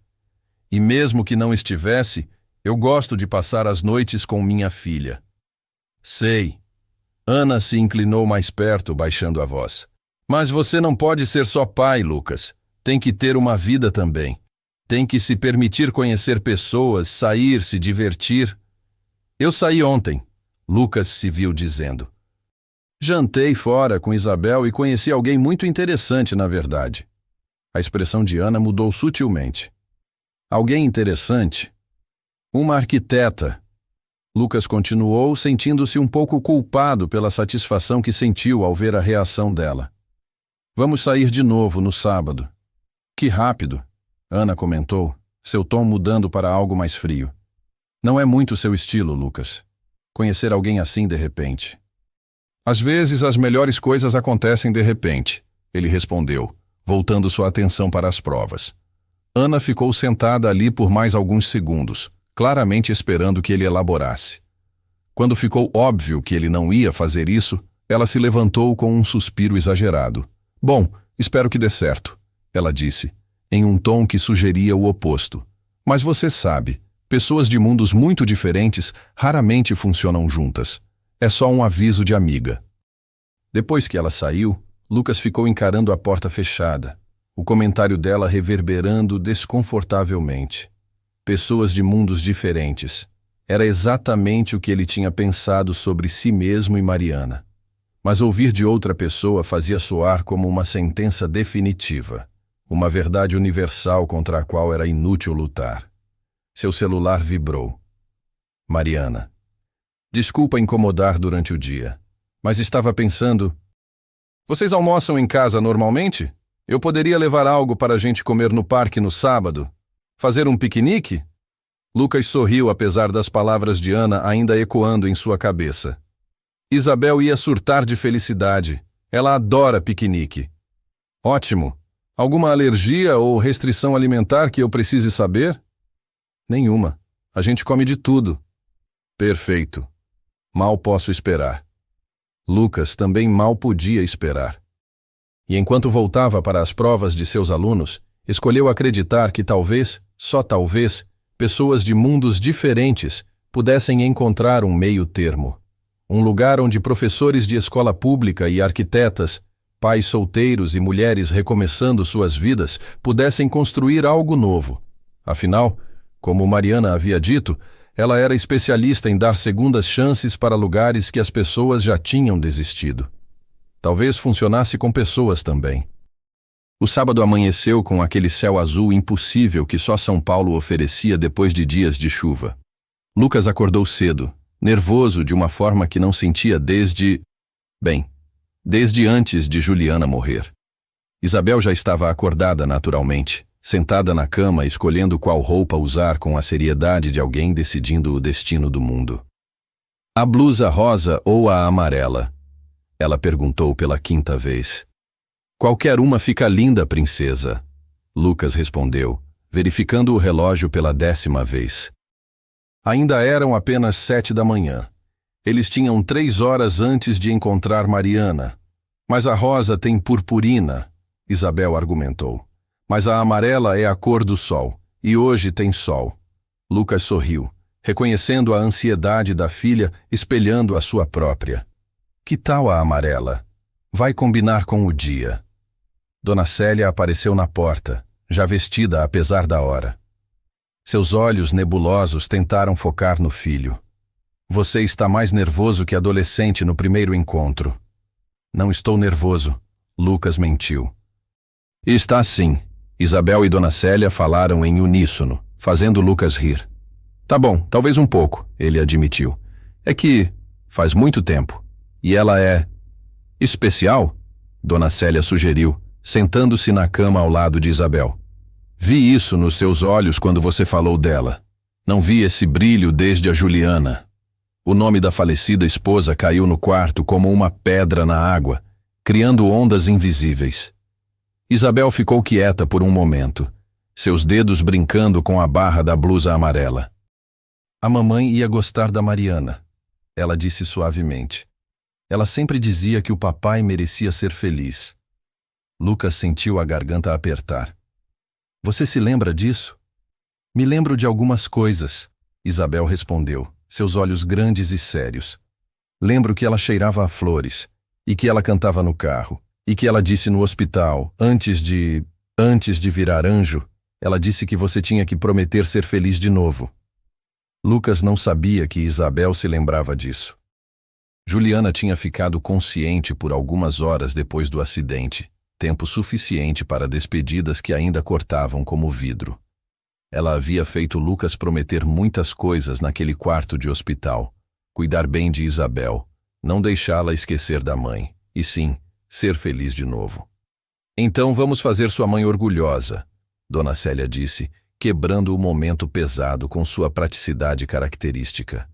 Speaker 1: E mesmo que não estivesse, eu gosto de passar as noites com minha filha. Sei. Ana se inclinou mais perto, baixando a voz. Mas você não pode ser só pai, Lucas. Tem que ter uma vida também. Tem que se permitir conhecer pessoas, sair, se divertir. Eu saí ontem, Lucas se viu dizendo. Jantei fora com Isabel e conheci alguém muito interessante, na verdade. A expressão de Ana mudou sutilmente. Alguém interessante? Uma arquiteta. Lucas continuou, sentindo-se um pouco culpado pela satisfação que sentiu ao ver a reação dela. Vamos sair de novo no sábado. Que rápido, Ana comentou, seu tom mudando para algo mais frio. Não é muito seu estilo, Lucas. Conhecer alguém assim de repente. Às vezes as melhores coisas acontecem de repente, ele respondeu, voltando sua atenção para as provas. Ana ficou sentada ali por mais alguns segundos, claramente esperando que ele elaborasse. Quando ficou óbvio que ele não ia fazer isso, ela se levantou com um suspiro exagerado. Bom, espero que dê certo, ela disse, em um tom que sugeria o oposto. Mas você sabe, Pessoas de mundos muito diferentes raramente funcionam juntas. É só um aviso de amiga. Depois que ela saiu, Lucas ficou encarando a porta fechada, o comentário dela reverberando desconfortavelmente. Pessoas de mundos diferentes. Era exatamente o que ele tinha pensado sobre si mesmo e Mariana. Mas ouvir de outra pessoa fazia soar como uma sentença definitiva, uma verdade universal contra a qual era inútil lutar. Seu celular vibrou. Mariana. Desculpa incomodar durante o dia, mas estava pensando... Vocês almoçam em casa normalmente? Eu poderia levar algo para a gente comer no parque no sábado? Fazer um piquenique? Lucas sorriu apesar das palavras de Ana ainda ecoando em sua cabeça. Isabel ia surtar de felicidade. Ela adora piquenique. Ótimo. Alguma alergia ou restrição alimentar que eu precise saber? Nenhuma. A gente come de tudo. Perfeito. Mal posso esperar. Lucas também mal podia esperar. E enquanto voltava para as provas de seus alunos, escolheu acreditar que talvez, só talvez, pessoas de mundos diferentes pudessem encontrar um meio termo. Um lugar onde professores de escola pública e arquitetas, pais solteiros e mulheres recomeçando suas vidas pudessem construir algo novo. Afinal, como Mariana havia dito, ela era especialista em dar segundas chances para lugares que as pessoas já tinham desistido. Talvez funcionasse com pessoas também. O sábado amanheceu com aquele céu azul impossível que só São Paulo oferecia depois de dias de chuva. Lucas acordou cedo, nervoso de uma forma que não sentia desde antes de Juliana morrer. Isabel já estava acordada naturalmente, sentada na cama escolhendo qual roupa usar com a seriedade de alguém decidindo o destino do mundo. A blusa rosa ou a amarela? Ela perguntou pela 5ª vez. Qualquer uma fica linda, princesa. Lucas respondeu, verificando o relógio pela 10ª vez. Ainda eram apenas 7 da manhã. Eles tinham 3 horas antes de encontrar Mariana. Mas a rosa tem purpurina, Isabel argumentou. Mas a amarela é a cor do sol, e hoje tem sol. Lucas sorriu, reconhecendo a ansiedade da filha espelhando a sua própria. Que tal a amarela? Vai combinar com o dia. Dona Célia apareceu na porta, já vestida apesar da hora. Seus olhos nebulosos tentaram focar no filho. Você está mais nervoso que adolescente no primeiro encontro. Não estou nervoso, Lucas mentiu. Está sim. Isabel e Dona Célia falaram em uníssono, fazendo Lucas rir. Tá bom, talvez um pouco, ele admitiu. É que faz muito tempo. E ela é... especial? Dona Célia sugeriu, sentando-se na cama ao lado de Isabel. Vi isso nos seus olhos quando você falou dela. Não vi esse brilho desde a Juliana. O nome da falecida esposa caiu no quarto como uma pedra na água, criando ondas invisíveis. Isabel ficou quieta por um momento, seus dedos brincando com a barra da blusa amarela. A mamãe ia gostar da Mariana, ela disse suavemente. Ela sempre dizia que o papai merecia ser feliz. Lucas sentiu a garganta apertar. Você se lembra disso? Me lembro de algumas coisas, Isabel respondeu, seus olhos grandes e sérios. Lembro que ela cheirava a flores, e que ela cantava no carro, e que ela disse no hospital, antes de virar anjo, ela disse que você tinha que prometer ser feliz de novo. Lucas não sabia que Isabel se lembrava disso. Juliana tinha ficado consciente por algumas horas depois do acidente, tempo suficiente para despedidas que ainda cortavam como vidro. Ela havia feito Lucas prometer muitas coisas naquele quarto de hospital. Cuidar bem de Isabel, não deixá-la esquecer da mãe, e sim, ser feliz de novo. Então vamos fazer sua mãe orgulhosa, Dona Célia disse, quebrando o momento pesado com sua praticidade característica.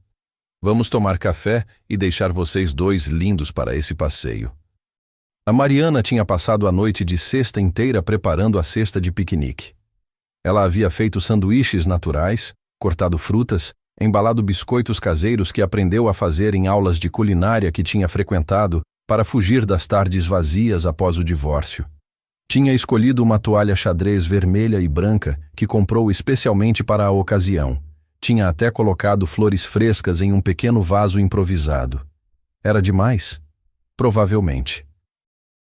Speaker 1: Vamos tomar café e deixar vocês dois lindos para esse passeio. A Mariana tinha passado a noite de sexta inteira preparando a cesta de piquenique. Ela havia feito sanduíches naturais, cortado frutas, embalado biscoitos caseiros que aprendeu a fazer em aulas de culinária que tinha frequentado para fugir das tardes vazias após o divórcio. Tinha escolhido uma toalha xadrez vermelha e branca que comprou especialmente para a ocasião, Tinha até colocado flores frescas em um pequeno vaso improvisado. Era demais? Provavelmente.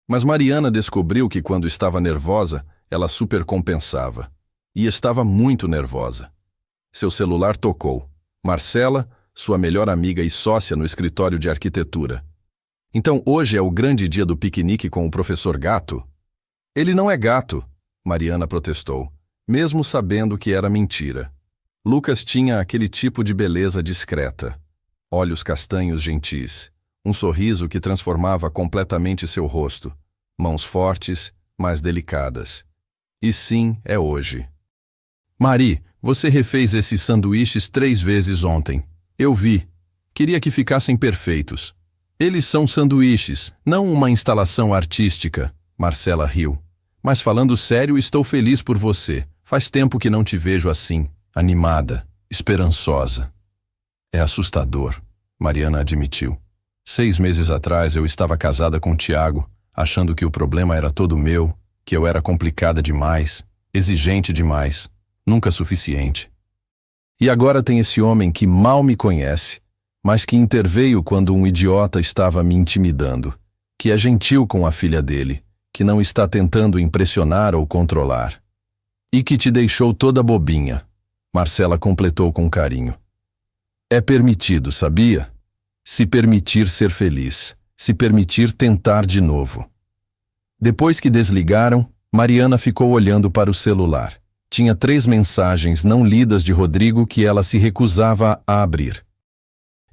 Speaker 1: Mas Mariana descobriu que quando estava nervosa, ela supercompensava. E estava muito nervosa. Seu celular tocou. Marcela, sua melhor amiga e sócia no escritório de arquitetura. Então hoje é o grande dia do piquenique com o professor Gato? Ele não é gato, Mariana protestou, mesmo sabendo que era mentira. Lucas tinha aquele tipo de beleza discreta. Olhos castanhos gentis, um sorriso que transformava completamente seu rosto, mãos fortes, mas delicadas. E sim, é hoje. Mari, você refez esses sanduíches 3 vezes ontem. Eu vi. Queria que ficassem perfeitos. Eles são sanduíches, não uma instalação artística, Marcela riu. Mas falando sério, estou feliz por você. Faz tempo que não te vejo assim, animada, esperançosa. É assustador, Mariana admitiu. 6 meses atrás eu estava casada com Tiago, achando que o problema era todo meu, que eu era complicada demais, exigente demais, nunca suficiente. E agora tem esse homem que mal me conhece, mas que interveio quando um idiota estava me intimidando, que é gentil com a filha dele, que não está tentando impressionar ou controlar. E que te deixou toda bobinha, Marcela completou com carinho. É permitido, sabia? Se permitir ser feliz, se permitir tentar de novo. Depois que desligaram, Mariana ficou olhando para o celular. Tinha 3 mensagens não lidas de Rodrigo que ela se recusava a abrir.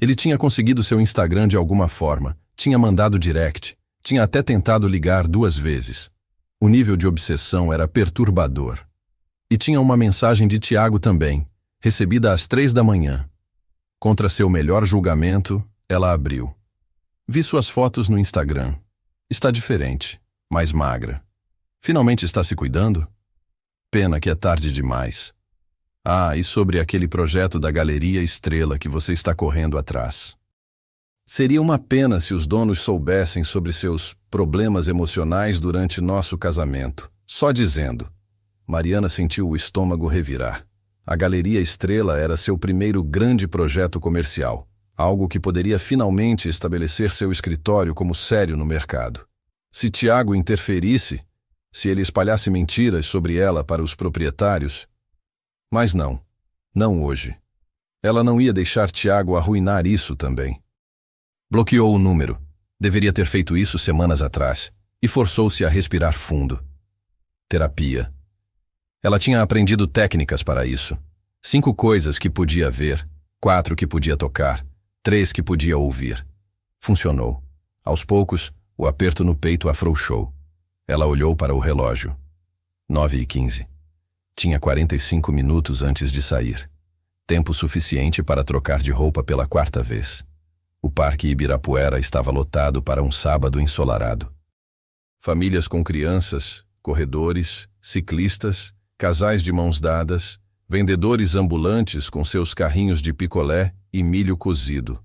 Speaker 1: Ele tinha conseguido seu Instagram de alguma forma, tinha mandado direct, tinha até tentado ligar 2 vezes. O nível de obsessão era perturbador. E tinha uma mensagem de Tiago também, recebida às 3 da manhã. Contra seu melhor julgamento, ela abriu. Vi suas fotos no Instagram. Está diferente, mais magra. Finalmente está se cuidando? Pena que é tarde demais. Ah, e sobre aquele projeto da Galeria Estrela que você está correndo atrás. Seria uma pena se os donos soubessem sobre seus problemas emocionais durante nosso casamento. Só dizendo. Mariana sentiu o estômago revirar. A Galeria Estrela era seu primeiro grande projeto comercial, algo que poderia finalmente estabelecer seu escritório como sério no mercado. Se Tiago interferisse, se ele espalhasse mentiras sobre ela para os proprietários... Mas não hoje. Ela não ia deixar Tiago arruinar isso também. Bloqueou o número. Deveria ter feito isso semanas atrás. E forçou-se a respirar fundo. Terapia. Ela tinha aprendido técnicas para isso. 5 coisas que podia ver, 4 que podia tocar, 3 que podia ouvir. Funcionou. Aos poucos, o aperto no peito afrouxou. Ela olhou para o relógio. 9h15. Tinha 45 minutos antes de sair. Tempo suficiente para trocar de roupa pela 4ª vez. O Parque Ibirapuera estava lotado para um sábado ensolarado. Famílias com crianças, corredores, ciclistas, casais de mãos dadas, vendedores ambulantes com seus carrinhos de picolé e milho cozido.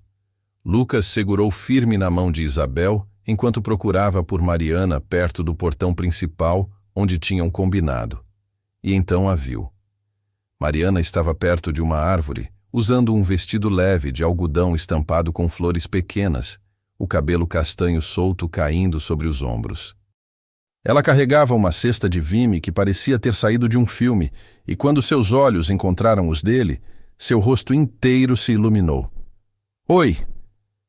Speaker 1: Lucas segurou firme na mão de Isabel enquanto procurava por Mariana perto do portão principal onde tinham combinado. E então a viu. Mariana estava perto de uma árvore, usando um vestido leve de algodão estampado com flores pequenas, o cabelo castanho solto caindo sobre os ombros. Ela carregava uma cesta de vime que parecia ter saído de um filme, e quando seus olhos encontraram os dele, seu rosto inteiro se iluminou. "Oi!"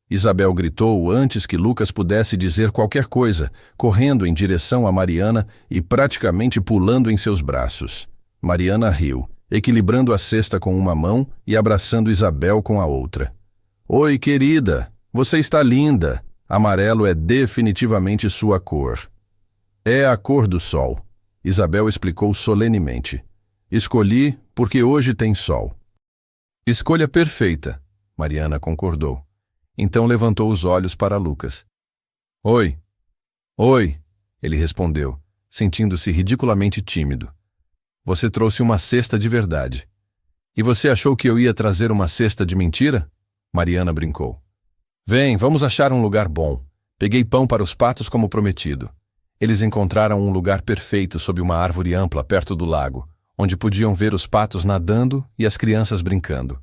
Speaker 1: Isabel gritou antes que Lucas pudesse dizer qualquer coisa, correndo em direção a Mariana e praticamente pulando em seus braços. Mariana riu, equilibrando a cesta com uma mão e abraçando Isabel com a outra. "Oi, querida! Você está linda! Amarelo é definitivamente sua cor." "É a cor do sol", Isabel explicou solenemente. "Escolhi porque hoje tem sol." "Escolha perfeita", Mariana concordou. Então levantou os olhos para Lucas. "Oi." "Oi", ele respondeu, sentindo-se ridiculamente tímido. "Você trouxe uma cesta de verdade." "E você achou que eu ia trazer uma cesta de mentira?" Mariana brincou. "Vem, vamos achar um lugar bom. Peguei pão para os patos como prometido." Eles encontraram um lugar perfeito sob uma árvore ampla perto do lago, onde podiam ver os patos nadando e as crianças brincando.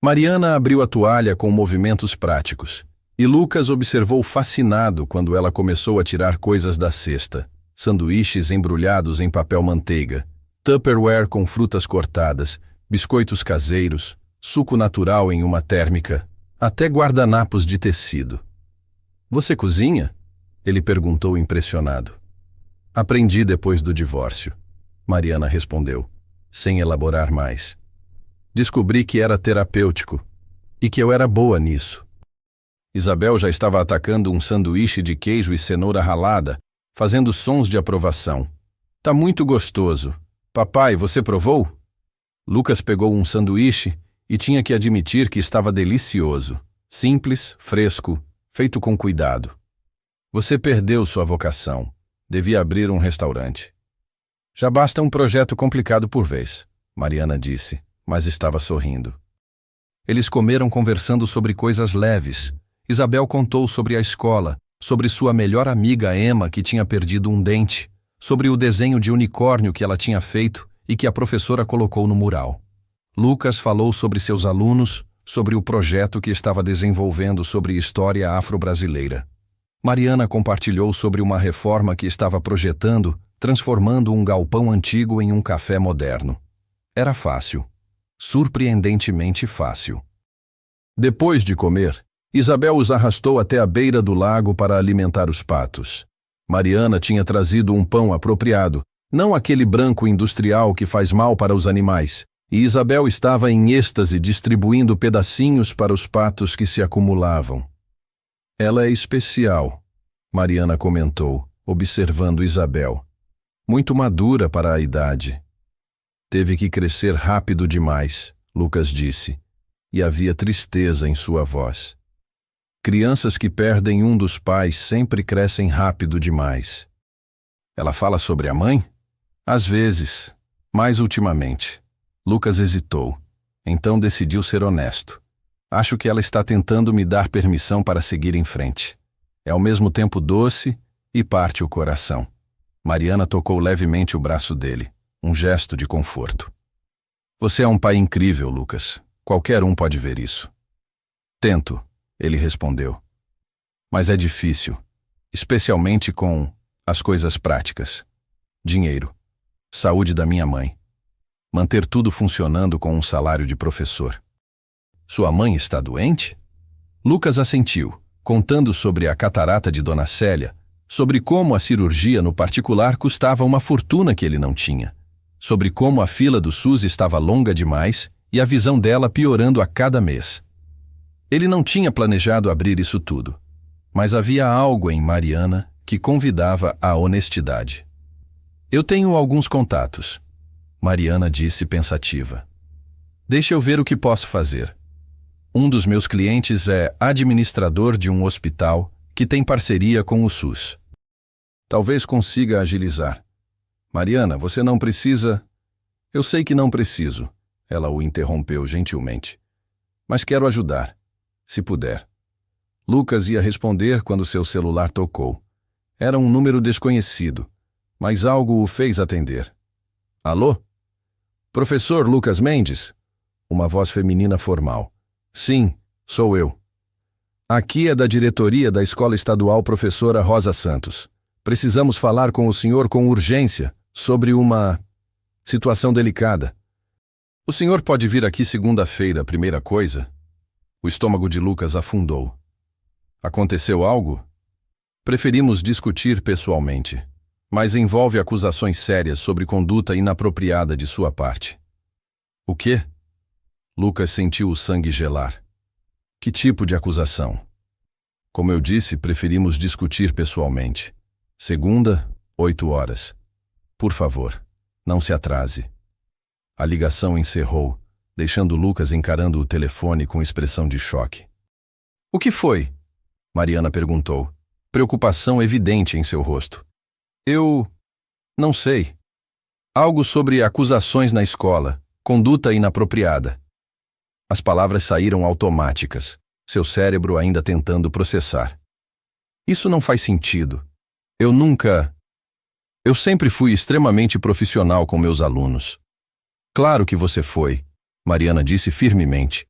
Speaker 1: Mariana abriu a toalha com movimentos práticos, e Lucas observou fascinado quando ela começou a tirar coisas da cesta, sanduíches embrulhados em papel manteiga, Tupperware com frutas cortadas, biscoitos caseiros, suco natural em uma térmica, até guardanapos de tecido. "Você cozinha?" ele perguntou impressionado. "Aprendi depois do divórcio", Mariana respondeu, sem elaborar mais. "Descobri que era terapêutico e que eu era boa nisso." Isabel já estava atacando um sanduíche de queijo e cenoura ralada, fazendo sons de aprovação. "Tá muito gostoso. Papai, você provou?" Lucas pegou um sanduíche e tinha que admitir que estava delicioso, simples, fresco, feito com cuidado. "Você perdeu sua vocação. Devia abrir um restaurante." "Já basta um projeto complicado por vez", Mariana disse, mas estava sorrindo. Eles comeram conversando sobre coisas leves. Isabel contou sobre a escola, sobre sua melhor amiga Emma que tinha perdido um dente, sobre o desenho de unicórnio que ela tinha feito e que a professora colocou no mural. Lucas falou sobre seus alunos, sobre o projeto que estava desenvolvendo sobre história afro-brasileira. Mariana compartilhou sobre uma reforma que estava projetando, transformando um galpão antigo em um café moderno. Era fácil. Surpreendentemente fácil. Depois de comer, Isabel os arrastou até a beira do lago para alimentar os patos. Mariana tinha trazido um pão apropriado, não aquele branco industrial que faz mal para os animais, e Isabel estava em êxtase distribuindo pedacinhos para os patos que se acumulavam. "Ela é especial", Mariana comentou, observando Isabel. "Muito madura para a idade." "Teve que crescer rápido demais", Lucas disse, e havia tristeza em sua voz. "Crianças que perdem um dos pais sempre crescem rápido demais." "Ela fala sobre a mãe?" "Às vezes, mais ultimamente." Lucas hesitou, então decidiu ser honesto. "Acho que ela está tentando me dar permissão para seguir em frente. É ao mesmo tempo doce e parte o coração." Mariana tocou levemente o braço dele, um gesto de conforto. "Você é um pai incrível, Lucas. Qualquer um pode ver isso." "Tento", ele respondeu. "Mas é difícil, especialmente com as coisas práticas. Dinheiro, saúde da minha mãe. Manter tudo funcionando com um salário de professor." "Sua mãe está doente?" Lucas assentiu, contando sobre a catarata de Dona Célia, sobre como a cirurgia no particular custava uma fortuna que ele não tinha, sobre como a fila do SUS estava longa demais e a visão dela piorando a cada mês. Ele não tinha planejado abrir isso tudo, mas havia algo em Mariana que convidava à honestidade. "Eu tenho alguns contatos", Mariana disse pensativa. "Deixa eu ver o que posso fazer. Um dos meus clientes é administrador de um hospital que tem parceria com o SUS. Talvez consiga agilizar." "Mariana, você não precisa..." "Eu sei que não preciso", ela o interrompeu gentilmente. "Mas quero ajudar, se puder." Lucas ia responder quando seu celular tocou. Era um número desconhecido, mas algo o fez atender. "Alô? Professor Lucas Mendes?" Uma voz feminina formal. "Sim, sou eu." "Aqui é da diretoria da Escola Estadual Professora Rosa Santos. Precisamos falar com o senhor com urgência sobre uma situação delicada." "O senhor pode vir aqui segunda-feira, primeira coisa?" O estômago de Lucas afundou. "Aconteceu algo?" "Preferimos discutir pessoalmente, mas envolve acusações sérias sobre conduta inapropriada de sua parte." "O quê?" Lucas sentiu o sangue gelar. "Que tipo de acusação?" "Como eu disse, preferimos discutir pessoalmente. Segunda, 8 horas. Por favor, não se atrase." A ligação encerrou, deixando Lucas encarando o telefone com expressão de choque. "O que foi?" Mariana perguntou, preocupação evidente em seu rosto. "Eu... não sei. Algo sobre acusações na escola, conduta inapropriada." As palavras saíram automáticas, seu cérebro ainda tentando processar. "Isso não faz sentido. Eu sempre fui extremamente profissional com meus alunos." Claro que você foi, Mariana disse firmemente.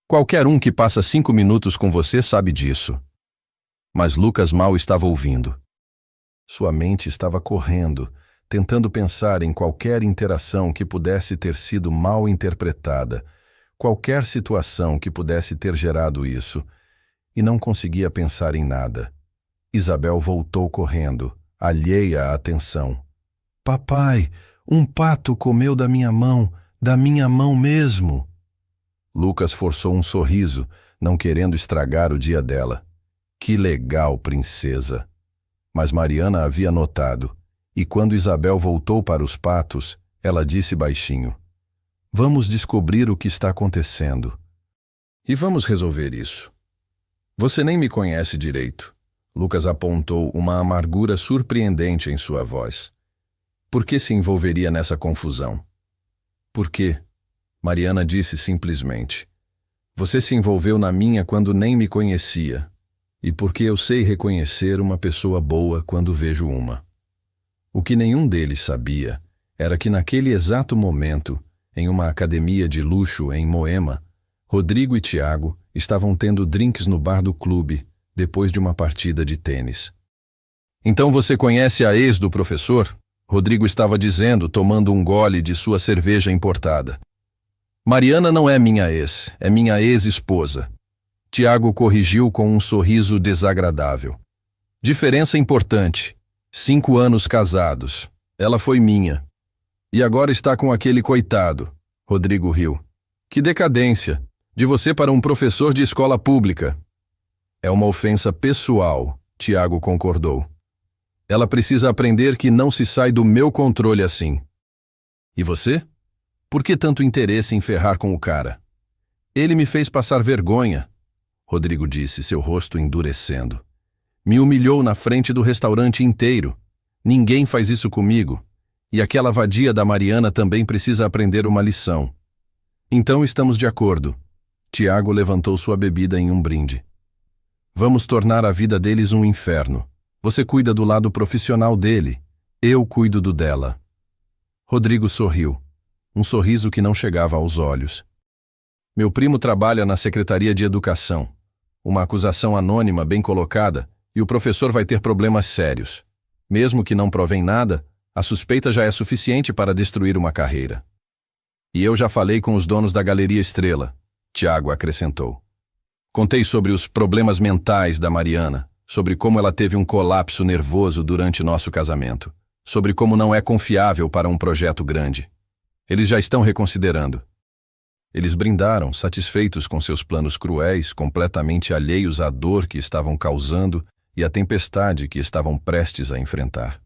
Speaker 1: Qualquer um que passa 5 minutos com você sabe disso. Mas Lucas mal estava ouvindo. Sua mente estava correndo, tentando pensar em qualquer interação que pudesse ter sido mal interpretada, qualquer situação que pudesse ter gerado isso, e não conseguia pensar em nada. Isabel voltou correndo, alheia à atenção. Papai, um pato comeu da minha mão mesmo. Lucas forçou um sorriso, não querendo estragar o dia dela. Que legal, princesa! Mas Mariana havia notado, e quando Isabel voltou para os patos, ela disse baixinho: Vamos descobrir o que está acontecendo. E vamos resolver isso. Você nem me conhece direito. Lucas apontou uma amargura surpreendente em sua voz. Por que se envolveria nessa confusão? Por quê? Mariana disse simplesmente. Você se envolveu na minha quando nem me conhecia. E porque eu sei reconhecer uma pessoa boa quando vejo uma. O que nenhum deles sabia era que naquele exato momento, em uma academia de luxo em Moema, Rodrigo e Tiago estavam tendo drinks no bar do clube, depois de uma partida de tênis. Então você conhece a ex do professor? Rodrigo estava dizendo, tomando um gole de sua cerveja importada. Mariana não é minha ex, é minha ex-esposa. Tiago corrigiu com um sorriso desagradável. Diferença importante. 5 anos casados. Ela foi minha. E agora está com aquele coitado. Rodrigo riu. Que decadência. De você para um professor de escola pública. É uma ofensa pessoal, Tiago concordou. Ela precisa aprender que não se sai do meu controle assim. E você? Por que tanto interesse em ferrar com o cara? Ele me fez passar vergonha, Rodrigo disse, seu rosto endurecendo. Me humilhou na frente do restaurante inteiro. Ninguém faz isso comigo. E aquela vadia da Mariana também precisa aprender uma lição. Então estamos de acordo. Tiago levantou sua bebida em um brinde. Vamos tornar a vida deles um inferno. Você cuida do lado profissional dele. Eu cuido do dela. Rodrigo sorriu. Um sorriso que não chegava aos olhos. Meu primo trabalha na Secretaria de Educação. Uma acusação anônima bem colocada e o professor vai ter problemas sérios. Mesmo que não provem nada, a suspeita já é suficiente para destruir uma carreira. E eu já falei com os donos da Galeria Estrela, Tiago acrescentou. Contei sobre os problemas mentais da Mariana, sobre como ela teve um colapso nervoso durante nosso casamento, sobre como não é confiável para um projeto grande. Eles já estão reconsiderando. Eles brindaram, satisfeitos com seus planos cruéis, completamente alheios à dor que estavam causando e à tempestade que estavam prestes a enfrentar.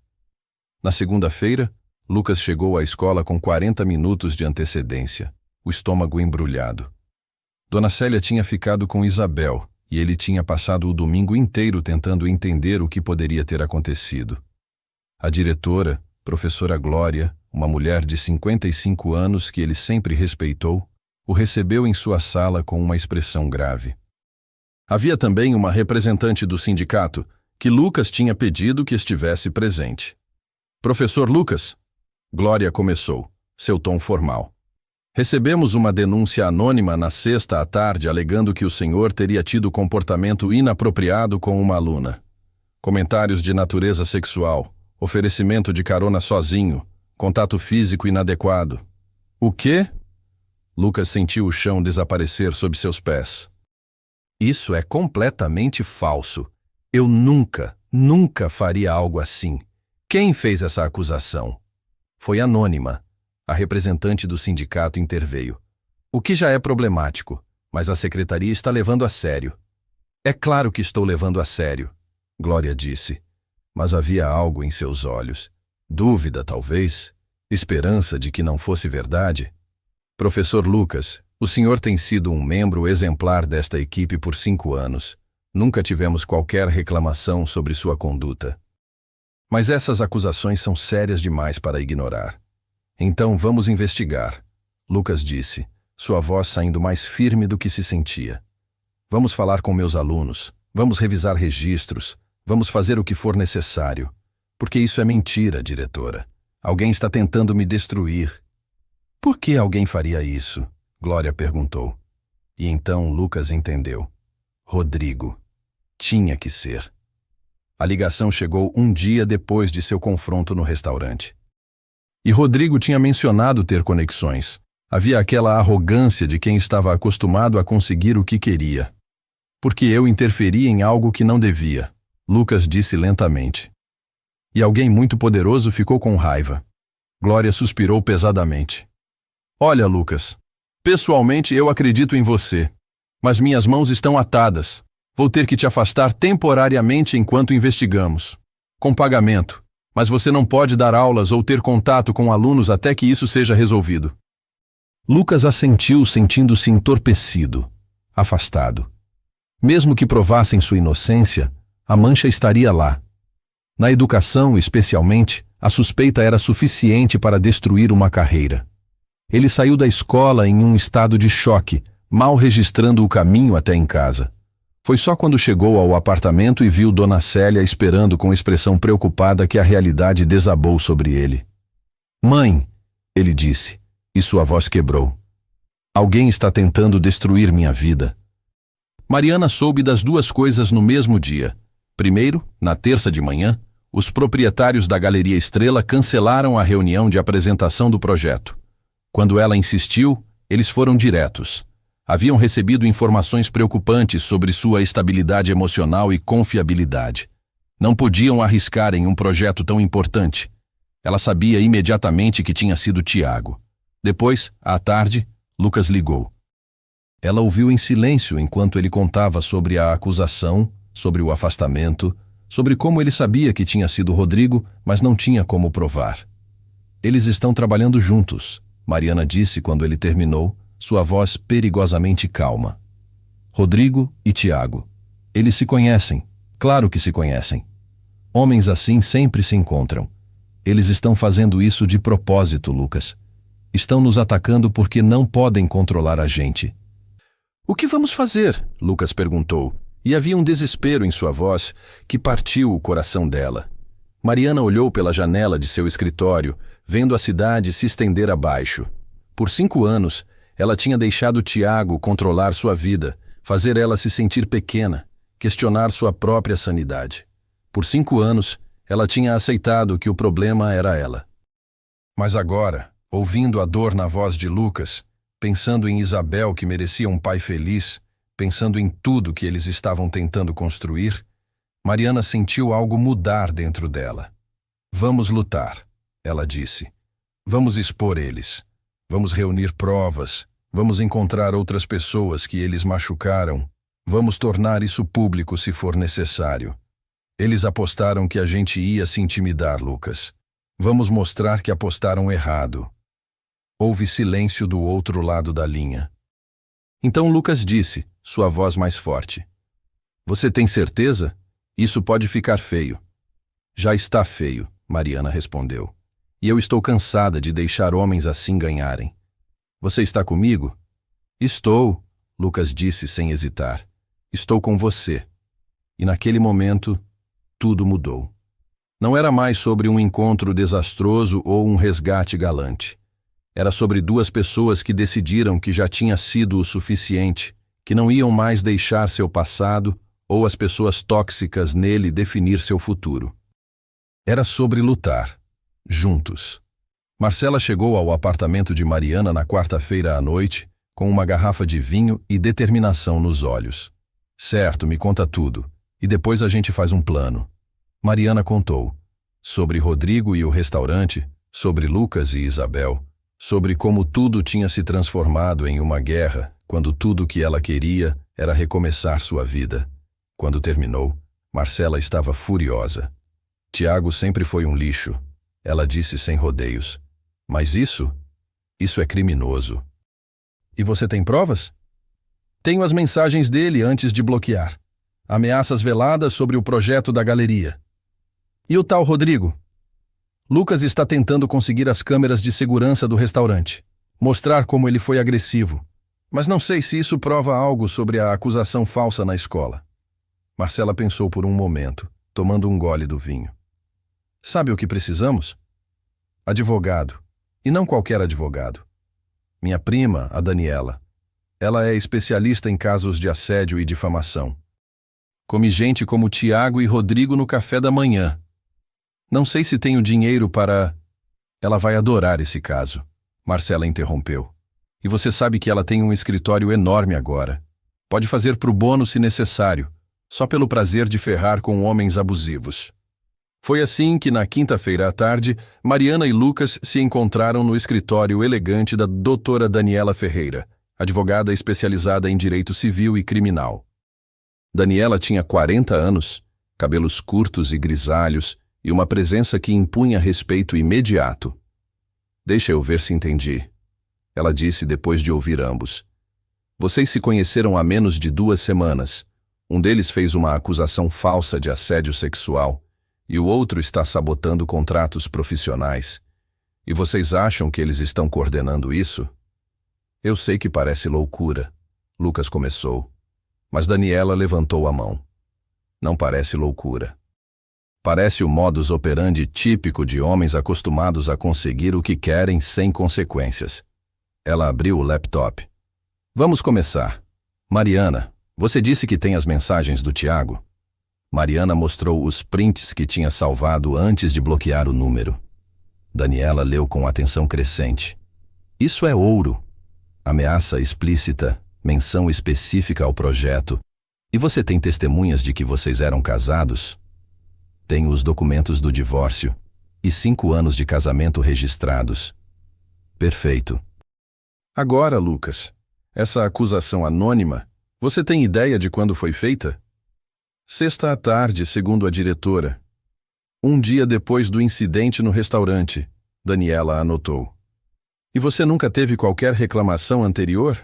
Speaker 1: Na segunda-feira, Lucas chegou à escola com 40 minutos de antecedência, o estômago embrulhado. Dona Célia tinha ficado com Isabel e ele tinha passado o domingo inteiro tentando entender o que poderia ter acontecido. A diretora, professora Glória, uma mulher de 55 anos que ele sempre respeitou, o recebeu em sua sala com uma expressão grave. Havia também uma representante do sindicato que Lucas tinha pedido que estivesse presente. Professor Lucas, Glória começou, seu tom formal. Recebemos uma denúncia anônima na sexta à tarde alegando que o senhor teria tido comportamento inapropriado com uma aluna. Comentários de natureza sexual, oferecimento de carona sozinho, contato físico inadequado. O quê? Lucas sentiu o chão desaparecer sob seus pés. Isso é completamente falso. Eu nunca faria algo assim. Quem fez essa acusação? Foi anônima. A representante do sindicato interveio. O que já é problemático, mas a secretaria está levando a sério. É claro que estou levando a sério, Glória disse. Mas havia algo em seus olhos. Dúvida, talvez. Esperança de que não fosse verdade. Professor Lucas, o senhor tem sido um membro exemplar desta equipe por 5 anos. Nunca tivemos qualquer reclamação sobre sua conduta. Mas essas acusações são sérias demais para ignorar. Então vamos investigar, Lucas disse, sua voz saindo mais firme do que se sentia. Vamos falar com meus alunos, vamos revisar registros, vamos fazer o que for necessário. Porque isso é mentira, diretora. Alguém está tentando me destruir. Por que alguém faria isso? Glória perguntou. E então Lucas entendeu. Rodrigo. Tinha que ser. A ligação chegou um dia depois de seu confronto no restaurante. E Rodrigo tinha mencionado ter conexões. Havia aquela arrogância de quem estava acostumado a conseguir o que queria. Porque eu interferi em algo que não devia, Lucas disse lentamente. E alguém muito poderoso ficou com raiva. Glória suspirou pesadamente. Olha, Lucas, pessoalmente eu acredito em você, mas minhas mãos estão atadas. Vou ter que te afastar temporariamente enquanto investigamos. Com pagamento, mas você não pode dar aulas ou ter contato com alunos até que isso seja resolvido. Lucas assentiu, sentindo-se entorpecido, afastado. Mesmo que provassem sua inocência, a mancha estaria lá. Na educação, especialmente, a suspeita era suficiente para destruir uma carreira. Ele saiu da escola em um estado de choque, mal registrando o caminho até em casa. Foi só quando chegou ao apartamento e viu Dona Célia esperando com expressão preocupada que a realidade desabou sobre ele. Mãe, ele disse, e sua voz quebrou. Alguém está tentando destruir minha vida. Mariana soube das duas coisas no mesmo dia. Primeiro, na terça de manhã, os proprietários da Galeria Estrela cancelaram a reunião de apresentação do projeto. Quando ela insistiu, eles foram diretos. Haviam recebido informações preocupantes sobre sua estabilidade emocional e confiabilidade. Não podiam arriscar em um projeto tão importante. Ela sabia imediatamente que tinha sido Tiago. Depois, à tarde, Lucas ligou. Ela ouviu em silêncio enquanto ele contava sobre a acusação, sobre o afastamento, sobre como ele sabia que tinha sido Rodrigo, mas não tinha como provar. Eles estão trabalhando juntos, Mariana disse quando ele terminou, sua voz perigosamente calma. Rodrigo e Tiago. Eles se conhecem, claro que se conhecem. Homens assim sempre se encontram. Eles estão fazendo isso de propósito, Lucas. Estão nos atacando porque não podem controlar a gente. O que vamos fazer? Lucas perguntou, e havia um desespero em sua voz que partiu o coração dela. Mariana olhou pela janela de seu escritório, vendo a cidade se estender abaixo. Por 5 anos, ela tinha deixado Tiago controlar sua vida, fazer ela se sentir pequena, questionar sua própria sanidade. Por 5 anos, ela tinha aceitado que o problema era ela. Mas agora, ouvindo a dor na voz de Lucas, pensando em Isabel que merecia um pai feliz, pensando em tudo que eles estavam tentando construir, Mariana sentiu algo mudar dentro dela. Vamos lutar, ela disse. Vamos expor eles. Vamos reunir provas. Vamos encontrar outras pessoas que eles machucaram. Vamos tornar isso público se for necessário. Eles apostaram que a gente ia se intimidar, Lucas. Vamos mostrar que apostaram errado. Houve silêncio do outro lado da linha. Então Lucas disse, sua voz mais forte. Você tem certeza? Isso pode ficar feio. Já está feio, Mariana respondeu. E eu estou cansada de deixar homens assim ganharem. Você está comigo? Estou, Lucas disse sem hesitar. Estou com você. E naquele momento, tudo mudou. Não era mais sobre um encontro desastroso ou um resgate galante. Era sobre 2 pessoas que decidiram que já tinha sido o suficiente, que não iam mais deixar seu passado ou as pessoas tóxicas nele definir seu futuro. Era sobre lutar, juntos. Marcela chegou ao apartamento de Mariana na quarta-feira à noite, com uma garrafa de vinho e determinação nos olhos. Certo, me conta tudo, e depois a gente faz um plano. Mariana contou. Sobre Rodrigo e o restaurante, sobre Lucas e Isabel, sobre como tudo tinha se transformado em uma guerra, quando tudo que ela queria era recomeçar sua vida. Quando terminou, Marcela estava furiosa. Tiago sempre foi um lixo, ela disse sem rodeios. Mas isso é criminoso. E você tem provas? Tenho as mensagens dele antes de bloquear. Ameaças veladas sobre o projeto da galeria. E o tal Rodrigo? Lucas está tentando conseguir as câmeras de segurança do restaurante, mostrar como ele foi agressivo, mas não sei se isso prova algo sobre a acusação falsa na escola. Marcela pensou por um momento, tomando um gole do vinho. Sabe o que precisamos? Advogado. E não qualquer advogado. Minha prima, a Daniela. Ela é especialista em casos de assédio e difamação. Come gente como Tiago e Rodrigo no café da manhã. Não sei se tenho dinheiro para... Ela vai adorar esse caso, Marcela interrompeu. E você sabe que ela tem um escritório enorme agora. Pode fazer pro bono se necessário, só pelo prazer de ferrar com homens abusivos. Foi assim que, na quinta-feira à tarde, Mariana e Lucas se encontraram no escritório elegante da doutora Daniela Ferreira, advogada especializada em direito civil e criminal. Daniela tinha 40 anos, cabelos curtos e grisalhos e uma presença que impunha respeito imediato. Deixa eu ver se entendi, ela disse depois de ouvir ambos. Vocês se conheceram há menos de 2 semanas. Um deles fez uma acusação falsa de assédio sexual e o outro está sabotando contratos profissionais. E vocês acham que eles estão coordenando isso? Eu sei que parece loucura, Lucas começou, mas Daniela levantou a mão. Não parece loucura. Parece o modus operandi típico de homens acostumados a conseguir o que querem sem consequências. Ela abriu o laptop. Vamos começar. Mariana, você disse que tem as mensagens do Tiago? Mariana mostrou os prints que tinha salvado antes de bloquear o número. Daniela leu com atenção crescente. Isso é ouro. Ameaça explícita, menção específica ao projeto. E você tem testemunhas de que vocês eram casados? Tenho os documentos do divórcio e 5 anos de casamento registrados. Perfeito. Agora, Lucas, essa acusação anônima, você tem ideia de quando foi feita? Sexta à tarde, segundo a diretora. 1 dia depois do incidente no restaurante, Daniela anotou. E você nunca teve qualquer reclamação anterior?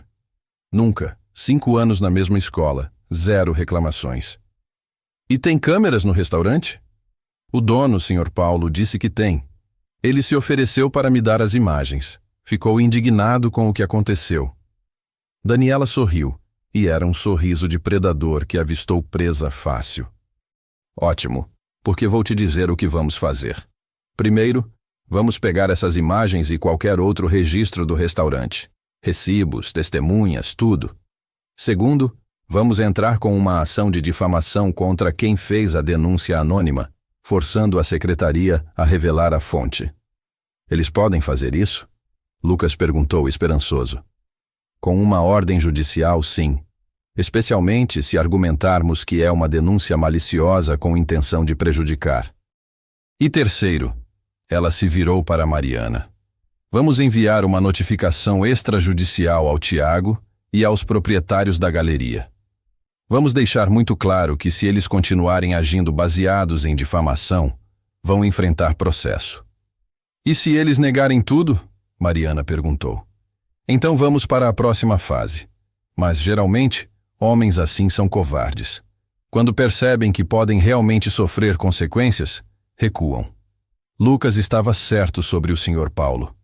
Speaker 1: Nunca. 5 anos na mesma escola, 0 reclamações. E tem câmeras no restaurante? O dono, Sr. Paulo, disse que tem. Ele se ofereceu para me dar as imagens. Ficou indignado com o que aconteceu. Daniela sorriu, e era um sorriso de predador que avistou presa fácil. Ótimo, porque vou te dizer o que vamos fazer. Primeiro, vamos pegar essas imagens e qualquer outro registro do restaurante. Recibos, testemunhas, tudo. Segundo, vamos entrar com uma ação de difamação contra quem fez a denúncia anônima, forçando a secretaria a revelar a fonte. Eles podem fazer isso? Lucas perguntou esperançoso. Com uma ordem judicial, sim. Especialmente se argumentarmos que é uma denúncia maliciosa com intenção de prejudicar. E terceiro, ela se virou para Mariana. Vamos enviar uma notificação extrajudicial ao Tiago e aos proprietários da galeria. Vamos deixar muito claro que se eles continuarem agindo baseados em difamação, vão enfrentar processo. E se eles negarem tudo? Mariana perguntou. Então vamos para a próxima fase. Mas, geralmente, homens assim são covardes. Quando percebem que podem realmente sofrer consequências, recuam. Lucas estava certo sobre o Sr. Paulo.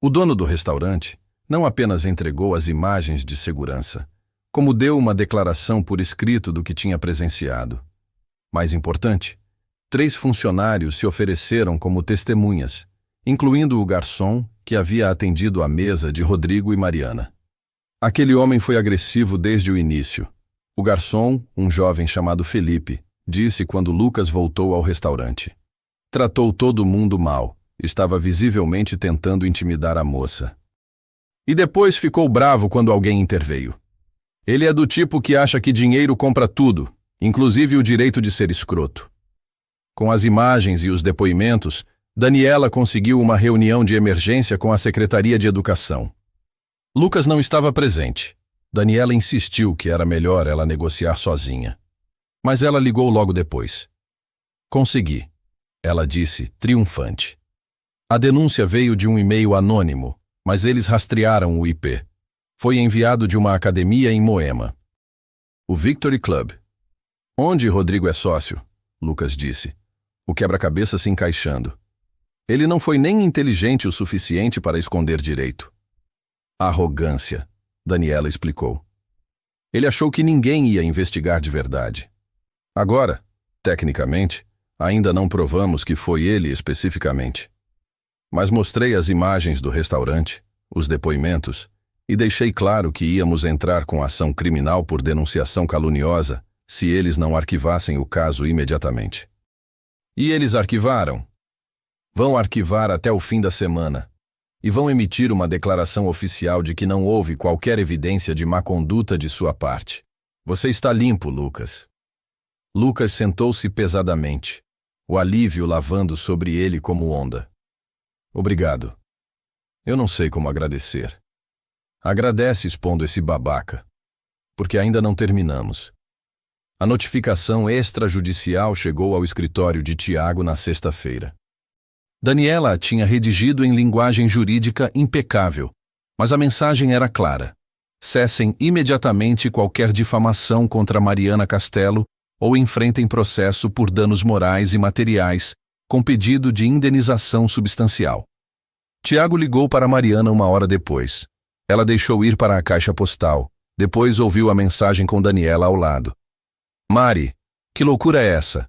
Speaker 1: O dono do restaurante não apenas entregou as imagens de segurança, como deu uma declaração por escrito do que tinha presenciado. Mais importante, 3 funcionários se ofereceram como testemunhas, incluindo o garçom que havia atendido a mesa de Rodrigo e Mariana. Aquele homem foi agressivo desde o início. O garçom, um jovem chamado Felipe, disse quando Lucas voltou ao restaurante. Tratou todo mundo mal, estava visivelmente tentando intimidar a moça. E depois ficou bravo quando alguém interveio. Ele é do tipo que acha que dinheiro compra tudo, inclusive o direito de ser escroto. Com as imagens e os depoimentos, Daniela conseguiu uma reunião de emergência com a Secretaria de Educação. Lucas não estava presente. Daniela insistiu que era melhor ela negociar sozinha. Mas ela ligou logo depois. Consegui, ela disse, triunfante. A denúncia veio de um e-mail anônimo, mas eles rastrearam o IP. Foi enviado de uma academia em Moema. O Victory Club. Onde Rodrigo é sócio, Lucas disse, o quebra-cabeça se encaixando. Ele não foi nem inteligente o suficiente para esconder direito. Arrogância, Daniela explicou. Ele achou que ninguém ia investigar de verdade. Agora, tecnicamente, ainda não provamos que foi ele especificamente. Mas mostrei as imagens do restaurante, os depoimentos, e deixei claro que íamos entrar com ação criminal por denunciação caluniosa se eles não arquivassem o caso imediatamente. E eles arquivaram. Vão arquivar até o fim da semana e vão emitir uma declaração oficial de que não houve qualquer evidência de má conduta de sua parte. Você está limpo, Lucas. Lucas sentou-se pesadamente, o alívio lavando sobre ele como onda. Obrigado. Eu não sei como agradecer. Agradece expondo esse babaca, porque ainda não terminamos. A notificação extrajudicial chegou ao escritório de Tiago na sexta-feira. Daniela a tinha redigido em linguagem jurídica impecável, mas a mensagem era clara. Cessem imediatamente qualquer difamação contra Mariana Castelo ou enfrentem processo por danos morais e materiais, com pedido de indenização substancial. Tiago ligou para Mariana uma hora depois. Ela deixou ir para a caixa postal, depois ouviu a mensagem com Daniela ao lado. Mari, que loucura é essa?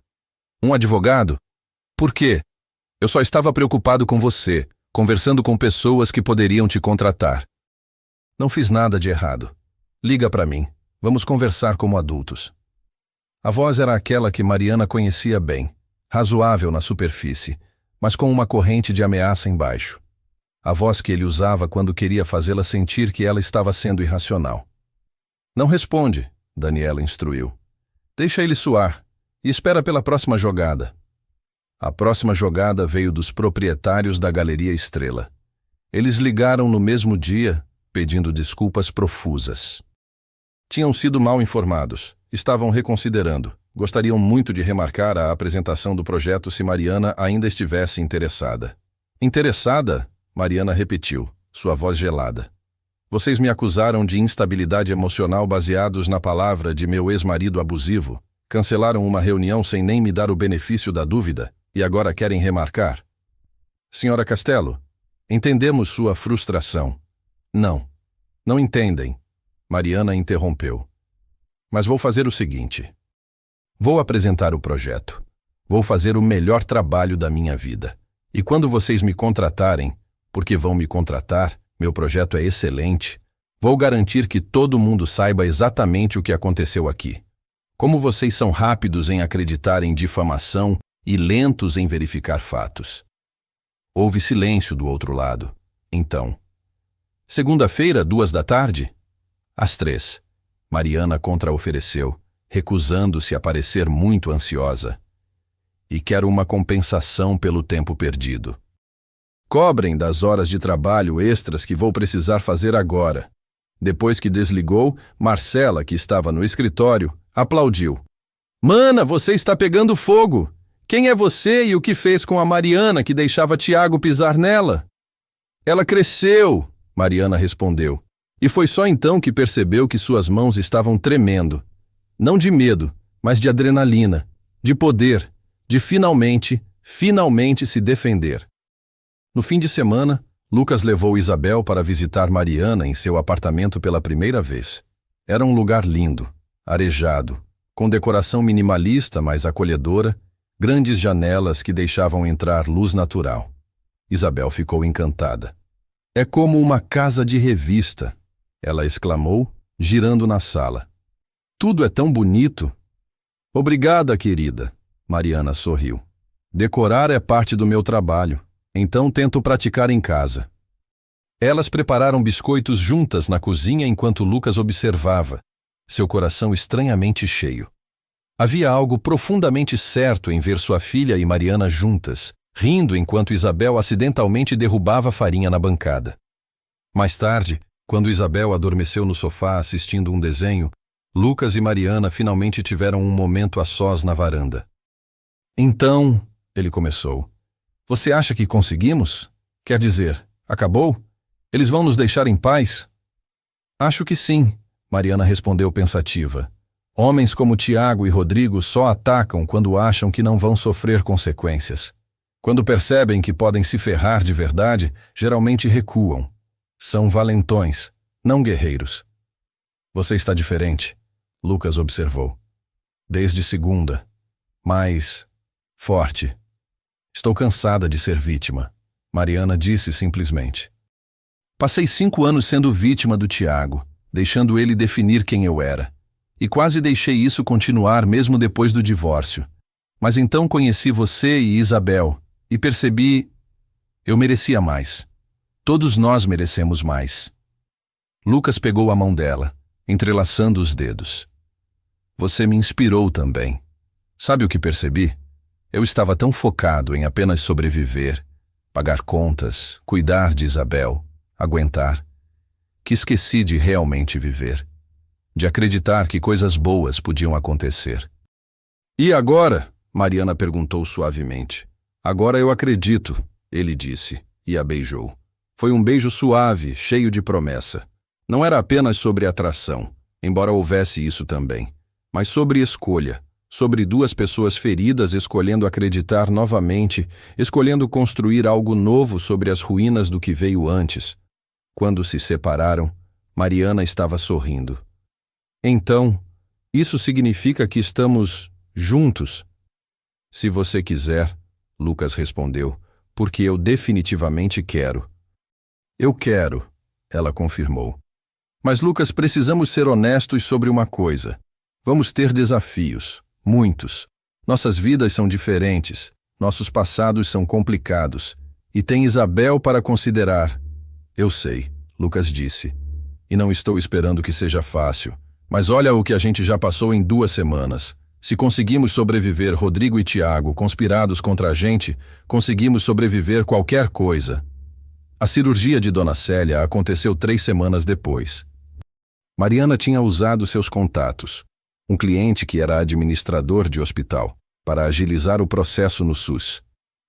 Speaker 1: Um advogado? Por quê? Eu só estava preocupado com você, conversando com pessoas que poderiam te contratar. Não fiz nada de errado. Liga para mim. Vamos conversar como adultos. A voz era aquela que Mariana conhecia bem, razoável na superfície, mas com uma corrente de ameaça embaixo. A voz que ele usava quando queria fazê-la sentir que ela estava sendo irracional. Não responde, Daniela instruiu. Deixa ele suar e espera pela próxima jogada. A próxima jogada veio dos proprietários da Galeria Estrela. Eles ligaram no mesmo dia, pedindo desculpas profusas. Tinham sido mal informados, estavam reconsiderando, gostariam muito de remarcar a apresentação do projeto se Mariana ainda estivesse interessada. Interessada? Mariana repetiu, sua voz gelada. Vocês me acusaram de instabilidade emocional baseados na palavra de meu ex-marido abusivo, cancelaram uma reunião sem nem me dar o benefício da dúvida e agora querem remarcar? Senhora Castelo, entendemos sua frustração. Não entendem. Mariana interrompeu. Mas vou fazer o seguinte. Vou apresentar o projeto. Vou fazer o melhor trabalho da minha vida. E quando vocês me contratarem, porque vão me contratar, meu projeto é excelente, vou garantir que todo mundo saiba exatamente o que aconteceu aqui. Como vocês são rápidos em acreditar em difamação e lentos em verificar fatos. Houve silêncio do outro lado. Então, segunda-feira, 14h? Às 3. Mariana contra-ofereceu, recusando-se a parecer muito ansiosa. E quero uma compensação pelo tempo perdido. Cobrem das horas de trabalho extras que vou precisar fazer agora. Depois que desligou, Marcela, que estava no escritório, aplaudiu. Mana, você está pegando fogo! Quem é você e o que fez com a Mariana que deixava Tiago pisar nela? Ela cresceu, Mariana respondeu. E foi só então que percebeu que suas mãos estavam tremendo. Não de medo, mas de adrenalina, de poder, de finalmente se defender. No fim de semana, Lucas levou Isabel para visitar Mariana em seu apartamento pela primeira vez. Era um lugar lindo, arejado, com decoração minimalista, mas acolhedora, grandes janelas que deixavam entrar luz natural. Isabel ficou encantada. É como uma casa de revista, ela exclamou, girando na sala. Tudo é tão bonito. Obrigada, querida, Mariana sorriu. Decorar é parte do meu trabalho. Então tento praticar em casa. Elas prepararam biscoitos juntas na cozinha enquanto Lucas observava, seu coração estranhamente cheio. Havia algo profundamente certo em ver sua filha e Mariana juntas, rindo enquanto Isabel acidentalmente derrubava farinha na bancada. Mais tarde, quando Isabel adormeceu no sofá assistindo um desenho, Lucas e Mariana finalmente tiveram um momento a sós na varanda. Então, ele começou. Você acha que conseguimos? Quer dizer, acabou? Eles vão nos deixar em paz? Acho que sim, Mariana respondeu pensativa. Homens como Tiago e Rodrigo só atacam quando acham que não vão sofrer consequências. Quando percebem que podem se ferrar de verdade, geralmente recuam. São valentões, não guerreiros. Você está diferente, Lucas observou. Desde segunda. Mais forte. Estou cansada de ser vítima, Mariana disse simplesmente. Passei 5 anos sendo vítima do Tiago, deixando ele definir quem eu era. E quase deixei isso continuar mesmo depois do divórcio. Mas então conheci você e Isabel, e percebi... eu merecia mais. Todos nós merecemos mais. Lucas pegou a mão dela, entrelaçando os dedos. Você me inspirou também. Sabe o que percebi? Eu estava tão focado em apenas sobreviver, pagar contas, cuidar de Isabel, aguentar, que esqueci de realmente viver, de acreditar que coisas boas podiam acontecer. E agora? Mariana perguntou suavemente. Agora eu acredito, ele disse, e a beijou. Foi um beijo suave, cheio de promessa. Não era apenas sobre atração, embora houvesse isso também, mas sobre escolha, sobre duas pessoas feridas escolhendo acreditar novamente, escolhendo construir algo novo sobre as ruínas do que veio antes. Quando se separaram, Mariana estava sorrindo. Então, isso significa que estamos juntos? Se você quiser, Lucas respondeu, porque eu definitivamente quero. Eu quero, ela confirmou. Mas, Lucas, precisamos ser honestos sobre uma coisa. Vamos ter desafios, muitos. Nossas vidas são diferentes, nossos passados são complicados, e tem Isabel para considerar. Eu sei, Lucas disse, e não estou esperando que seja fácil, mas olha o que a gente já passou em 2 semanas. Se conseguimos sobreviver Rodrigo e Tiago conspirados contra a gente, conseguimos sobreviver qualquer coisa. A cirurgia de Dona Célia aconteceu 3 semanas depois. Mariana tinha usado seus contatos, um cliente que era administrador de hospital, para agilizar o processo no SUS.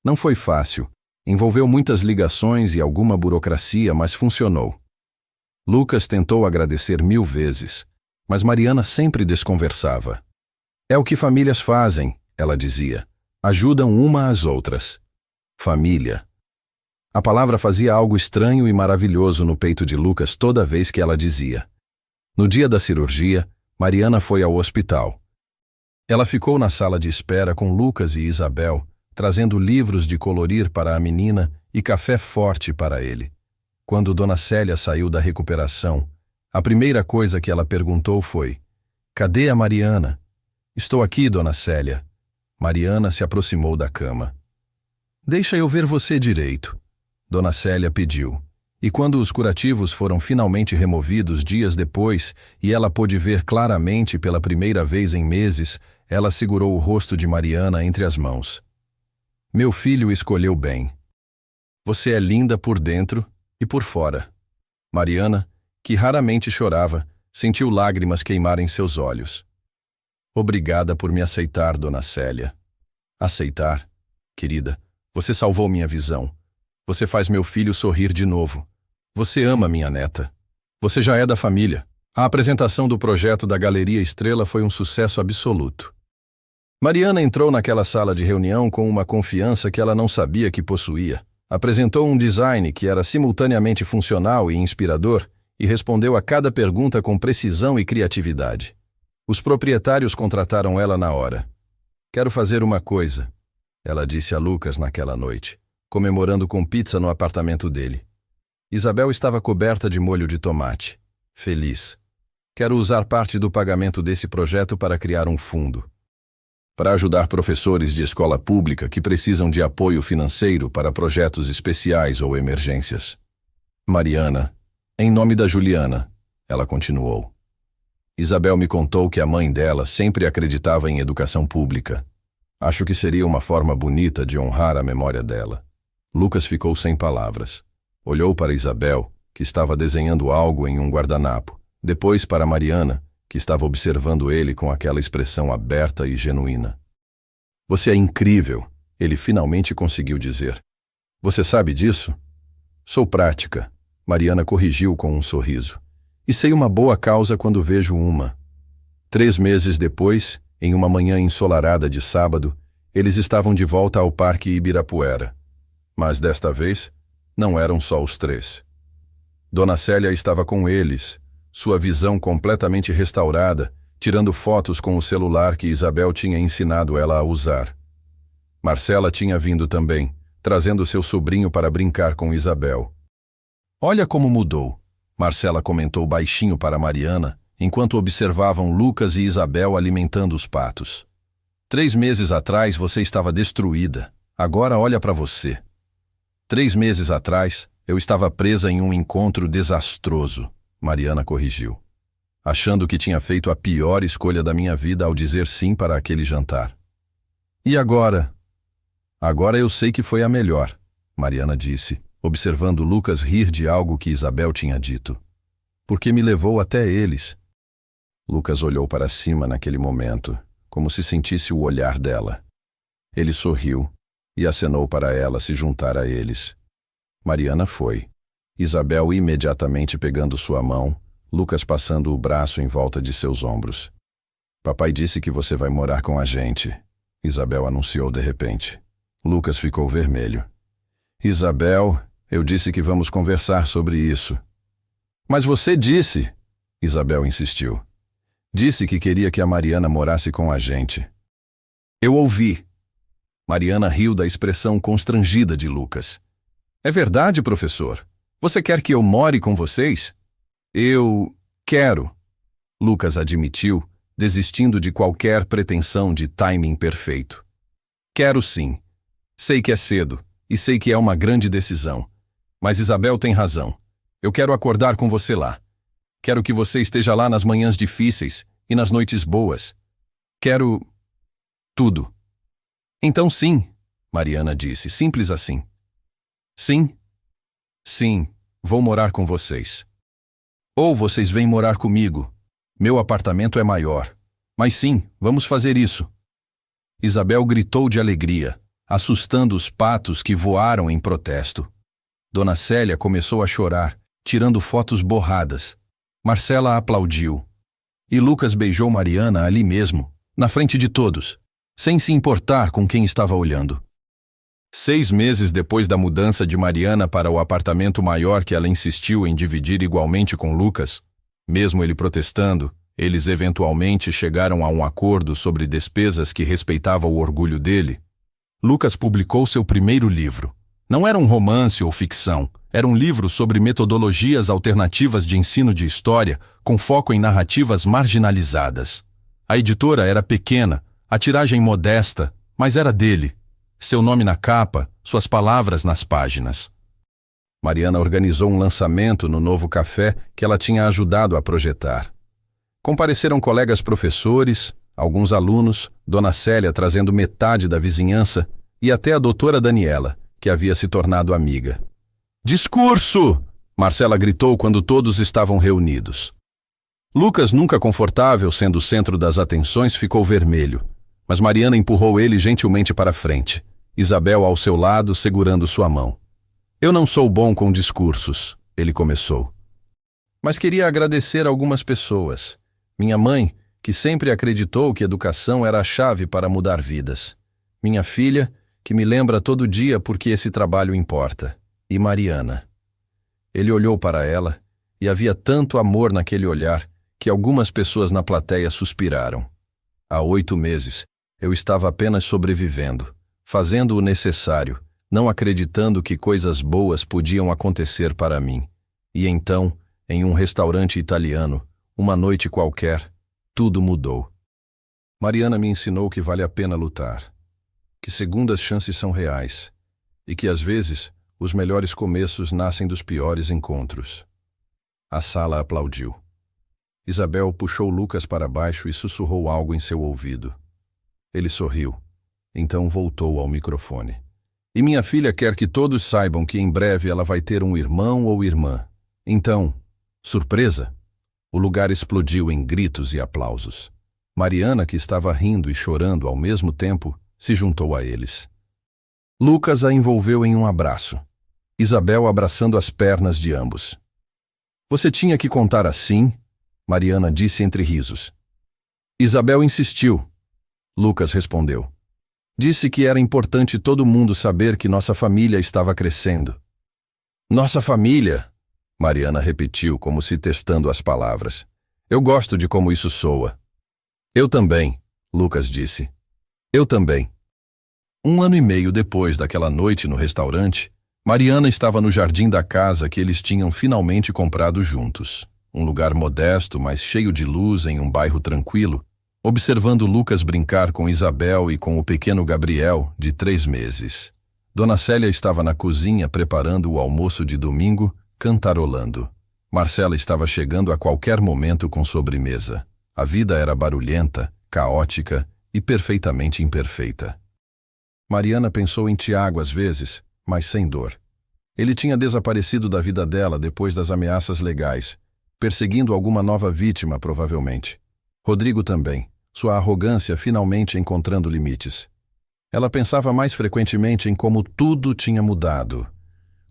Speaker 1: Não foi fácil, envolveu muitas ligações e alguma burocracia, mas funcionou. Lucas tentou agradecer 1000 vezes, mas Mariana sempre desconversava. É o que famílias fazem, ela dizia. Ajudam uma às outras. Família. A palavra fazia algo estranho e maravilhoso no peito de Lucas toda vez que ela dizia. No dia da cirurgia, Mariana foi ao hospital. Ela ficou na sala de espera com Lucas e Isabel, trazendo livros de colorir para a menina e café forte para ele. Quando Dona Célia saiu da recuperação, a primeira coisa que ela perguntou foi: "Cadê a Mariana?" "Estou aqui, Dona Célia." Mariana se aproximou da cama. "Deixa eu ver você direito." Dona Célia pediu. E quando os curativos foram finalmente removidos dias depois e ela pôde ver claramente pela primeira vez em meses, ela segurou o rosto de Mariana entre as mãos. "Meu filho escolheu bem. Você é linda por dentro e por fora." Mariana, que raramente chorava, sentiu lágrimas queimarem seus olhos. "Obrigada por me aceitar, Dona Célia." "Aceitar? Querida, você salvou minha visão. Você faz meu filho sorrir de novo. Você ama minha neta. Você já é da família." A apresentação do projeto da Galeria Estrela foi um sucesso absoluto. Mariana entrou naquela sala de reunião com uma confiança que ela não sabia que possuía. Apresentou um design que era simultaneamente funcional e inspirador e respondeu a cada pergunta com precisão e criatividade. Os proprietários contrataram ela na hora. "Quero fazer uma coisa", ela disse a Lucas naquela noite, comemorando com pizza no apartamento dele. Isabel estava coberta de molho de tomate, feliz. "Quero usar parte do pagamento desse projeto para criar um fundo, para ajudar professores de escola pública que precisam de apoio financeiro para projetos especiais ou emergências." "Mariana, em nome da Juliana", ela continuou. "Isabel me contou que a mãe dela sempre acreditava em educação pública. Acho que seria uma forma bonita de honrar a memória dela." Lucas ficou sem palavras. Olhou para Isabel, que estava desenhando algo em um guardanapo. Depois para Mariana, que estava observando ele com aquela expressão aberta e genuína. "Você é incrível", ele finalmente conseguiu dizer. "Você sabe disso?" "Sou prática", Mariana corrigiu com um sorriso. "E sei uma boa causa quando vejo uma." 3 meses depois, em uma manhã ensolarada de sábado, eles estavam de volta ao Parque Ibirapuera. Mas desta vez, não eram só os 3. Dona Célia estava com eles, sua visão completamente restaurada, tirando fotos com o celular que Isabel tinha ensinado ela a usar. Marcela tinha vindo também, trazendo seu sobrinho para brincar com Isabel. Olha como mudou, Marcela comentou baixinho para Mariana, enquanto observavam Lucas e Isabel alimentando os patos. 3 meses atrás você estava destruída, agora olha para você. 3 meses atrás, eu estava presa em um encontro desastroso, Mariana corrigiu, achando que tinha feito a pior escolha da minha vida ao dizer sim para aquele jantar. E agora? Agora eu sei que foi a melhor, Mariana disse, observando Lucas rir de algo que Isabel tinha dito. Porque me levou até eles. Lucas olhou para cima naquele momento, como se sentisse o olhar dela. Ele sorriu e acenou para ela se juntar a eles. Mariana foi. Isabel imediatamente pegando sua mão, Lucas passando o braço em volta de seus ombros. Papai disse que você vai morar com a gente, Isabel anunciou de repente. Lucas ficou vermelho. Isabel, eu disse que vamos conversar sobre isso. Mas você disse, Isabel insistiu. Disse que queria que a Mariana morasse com a gente. Eu ouvi. Mariana riu da expressão constrangida de Lucas. É verdade, professor? Você quer que eu more com vocês? Eu quero, Lucas admitiu, desistindo de qualquer pretensão de timing perfeito. Quero sim. Sei que é cedo, e sei que é uma grande decisão. Mas Isabel tem razão. Eu quero acordar com você lá. Quero que você esteja lá nas manhãs difíceis e nas noites boas. Quero tudo. Então sim, Mariana disse, simples assim. Sim? Sim, vou morar com vocês. Ou vocês vêm morar comigo. Meu apartamento é maior. Mas sim, vamos fazer isso. Isabel gritou de alegria, assustando os patos que voaram em protesto. Dona Célia começou a chorar, tirando fotos borradas. Marcela aplaudiu. E Lucas beijou Mariana ali mesmo, na frente de todos, sem se importar com quem estava olhando. 6 meses depois da mudança de Mariana para o apartamento maior que ela insistiu em dividir igualmente com Lucas, mesmo ele protestando, eles eventualmente chegaram a um acordo sobre despesas que respeitava o orgulho dele. Lucas publicou seu primeiro livro. Não era um romance ou ficção, era um livro sobre metodologias alternativas de ensino de história com foco em narrativas marginalizadas. A editora era pequena, a tiragem modesta, mas era dele. Seu nome na capa, suas palavras nas páginas. Mariana organizou um lançamento no novo café que ela tinha ajudado a projetar. Compareceram colegas professores, alguns alunos, Dona Célia trazendo metade da vizinhança e até a doutora Daniela, que havia se tornado amiga. Discurso! Marcela gritou quando todos estavam reunidos. Lucas, nunca confortável sendo o centro das atenções, ficou vermelho, mas Mariana empurrou ele gentilmente para frente, Isabel ao seu lado segurando sua mão. Eu não sou bom com discursos, ele começou. Mas queria agradecer algumas pessoas. Minha mãe, que sempre acreditou que educação era a chave para mudar vidas. Minha filha, que me lembra todo dia porque esse trabalho importa. E Mariana. Ele olhou para ela, e havia tanto amor naquele olhar que algumas pessoas na plateia suspiraram. Há 8 meses, eu estava apenas sobrevivendo, fazendo o necessário, não acreditando que coisas boas podiam acontecer para mim. E então, em um restaurante italiano, uma noite qualquer, tudo mudou. Mariana me ensinou que vale a pena lutar, que segundas chances são reais, e que às vezes os melhores começos nascem dos piores encontros. A sala aplaudiu. Isabel puxou Lucas para baixo e sussurrou algo em seu ouvido. Ele sorriu, então voltou ao microfone. E minha filha quer que todos saibam que em breve ela vai ter um irmão ou irmã. Então, surpresa? O lugar explodiu em gritos e aplausos. Mariana, que estava rindo e chorando ao mesmo tempo, se juntou a eles. Lucas a envolveu em um abraço. Isabel abraçando as pernas de ambos. Você tinha que contar assim, Mariana disse entre risos. Isabel insistiu. Lucas respondeu. Disse que era importante todo mundo saber que nossa família estava crescendo. Nossa família, Mariana repetiu como se testando as palavras. Eu gosto de como isso soa. Eu também, Lucas disse. Eu também. 1 ano e meio depois daquela noite no restaurante, Mariana estava no jardim da casa que eles tinham finalmente comprado juntos. Um lugar modesto, mas cheio de luz em um bairro tranquilo, observando Lucas brincar com Isabel e com o pequeno Gabriel, de 3 meses. Dona Célia estava na cozinha preparando o almoço de domingo, cantarolando. Marcela estava chegando a qualquer momento com sobremesa. A vida era barulhenta, caótica e perfeitamente imperfeita. Mariana pensou em Tiago às vezes, mas sem dor. Ele tinha desaparecido da vida dela depois das ameaças legais, perseguindo alguma nova vítima, provavelmente. Rodrigo também, sua arrogância finalmente encontrando limites. Ela pensava mais frequentemente em como tudo tinha mudado.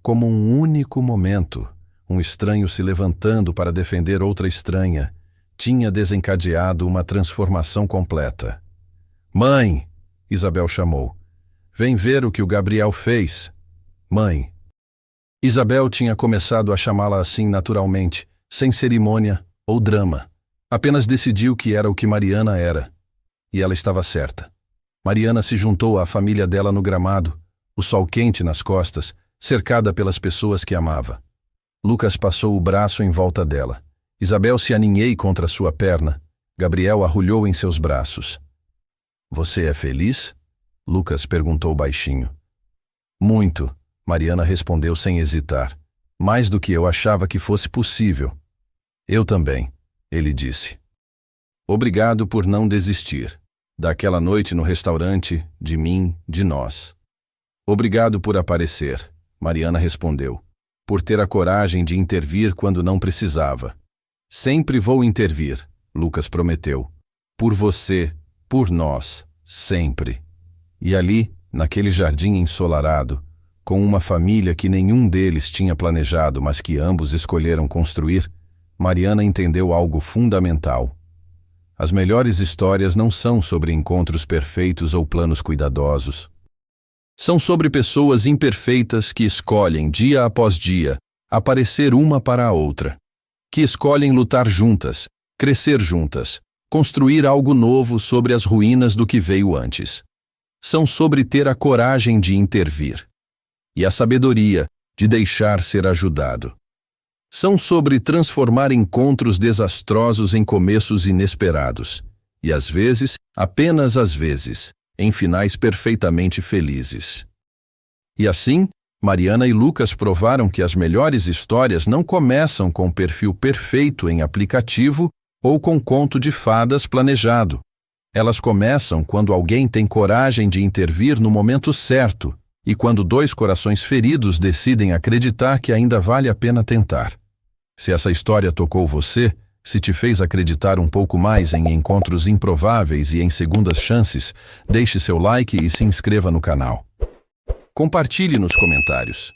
Speaker 1: Como um único momento, um estranho se levantando para defender outra estranha, tinha desencadeado uma transformação completa. "Mãe!" Isabel chamou. "Vem ver o que o Gabriel fez." "Mãe." Isabel tinha começado a chamá-la assim naturalmente, sem cerimônia ou drama. Apenas decidiu que era o que Mariana era. E ela estava certa. Mariana se juntou à família dela no gramado, o sol quente nas costas, cercada pelas pessoas que amava. Lucas passou o braço em volta dela. Isabel se aninhou contra sua perna. Gabriel arrulhou em seus braços. "Você é feliz?" Lucas perguntou baixinho. "Muito", Mariana respondeu sem hesitar. "Mais do que eu achava que fosse possível." "Eu também", ele disse. "Obrigado por não desistir. Daquela noite no restaurante, de mim, de nós." "Obrigado por aparecer", Mariana respondeu. "Por ter a coragem de intervir quando não precisava." "Sempre vou intervir", Lucas prometeu. "Por você, por nós, sempre." E ali, naquele jardim ensolarado, com uma família que nenhum deles tinha planejado, mas que ambos escolheram construir, Mariana entendeu algo fundamental. As melhores histórias não são sobre encontros perfeitos ou planos cuidadosos. São sobre pessoas imperfeitas que escolhem, dia após dia, aparecer uma para a outra. Que escolhem lutar juntas, crescer juntas, construir algo novo sobre as ruínas do que veio antes. São sobre ter a coragem de intervir. E a sabedoria de deixar ser ajudado. São sobre transformar encontros desastrosos em começos inesperados, e às vezes, apenas às vezes, em finais perfeitamente felizes. E assim, Mariana e Lucas provaram que as melhores histórias não começam com perfil perfeito em aplicativo ou com conto de fadas planejado. Elas começam quando alguém tem coragem de intervir no momento certo e quando 2 corações feridos decidem acreditar que ainda vale a pena tentar. Se essa história tocou você, se te fez acreditar um pouco mais em encontros improváveis e em segundas chances, deixe seu like e se inscreva no canal. Compartilhe nos comentários.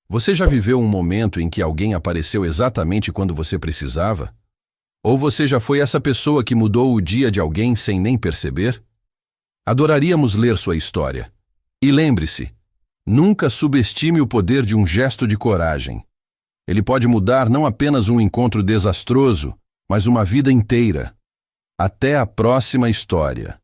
Speaker 1: Você já viveu um momento em que alguém apareceu exatamente quando você precisava? Ou você já foi essa pessoa que mudou o dia de alguém sem nem perceber? Adoraríamos ler sua história. E lembre-se, nunca subestime o poder de um gesto de coragem. Ele pode mudar não apenas um encontro desastroso, mas uma vida inteira. Até a próxima história.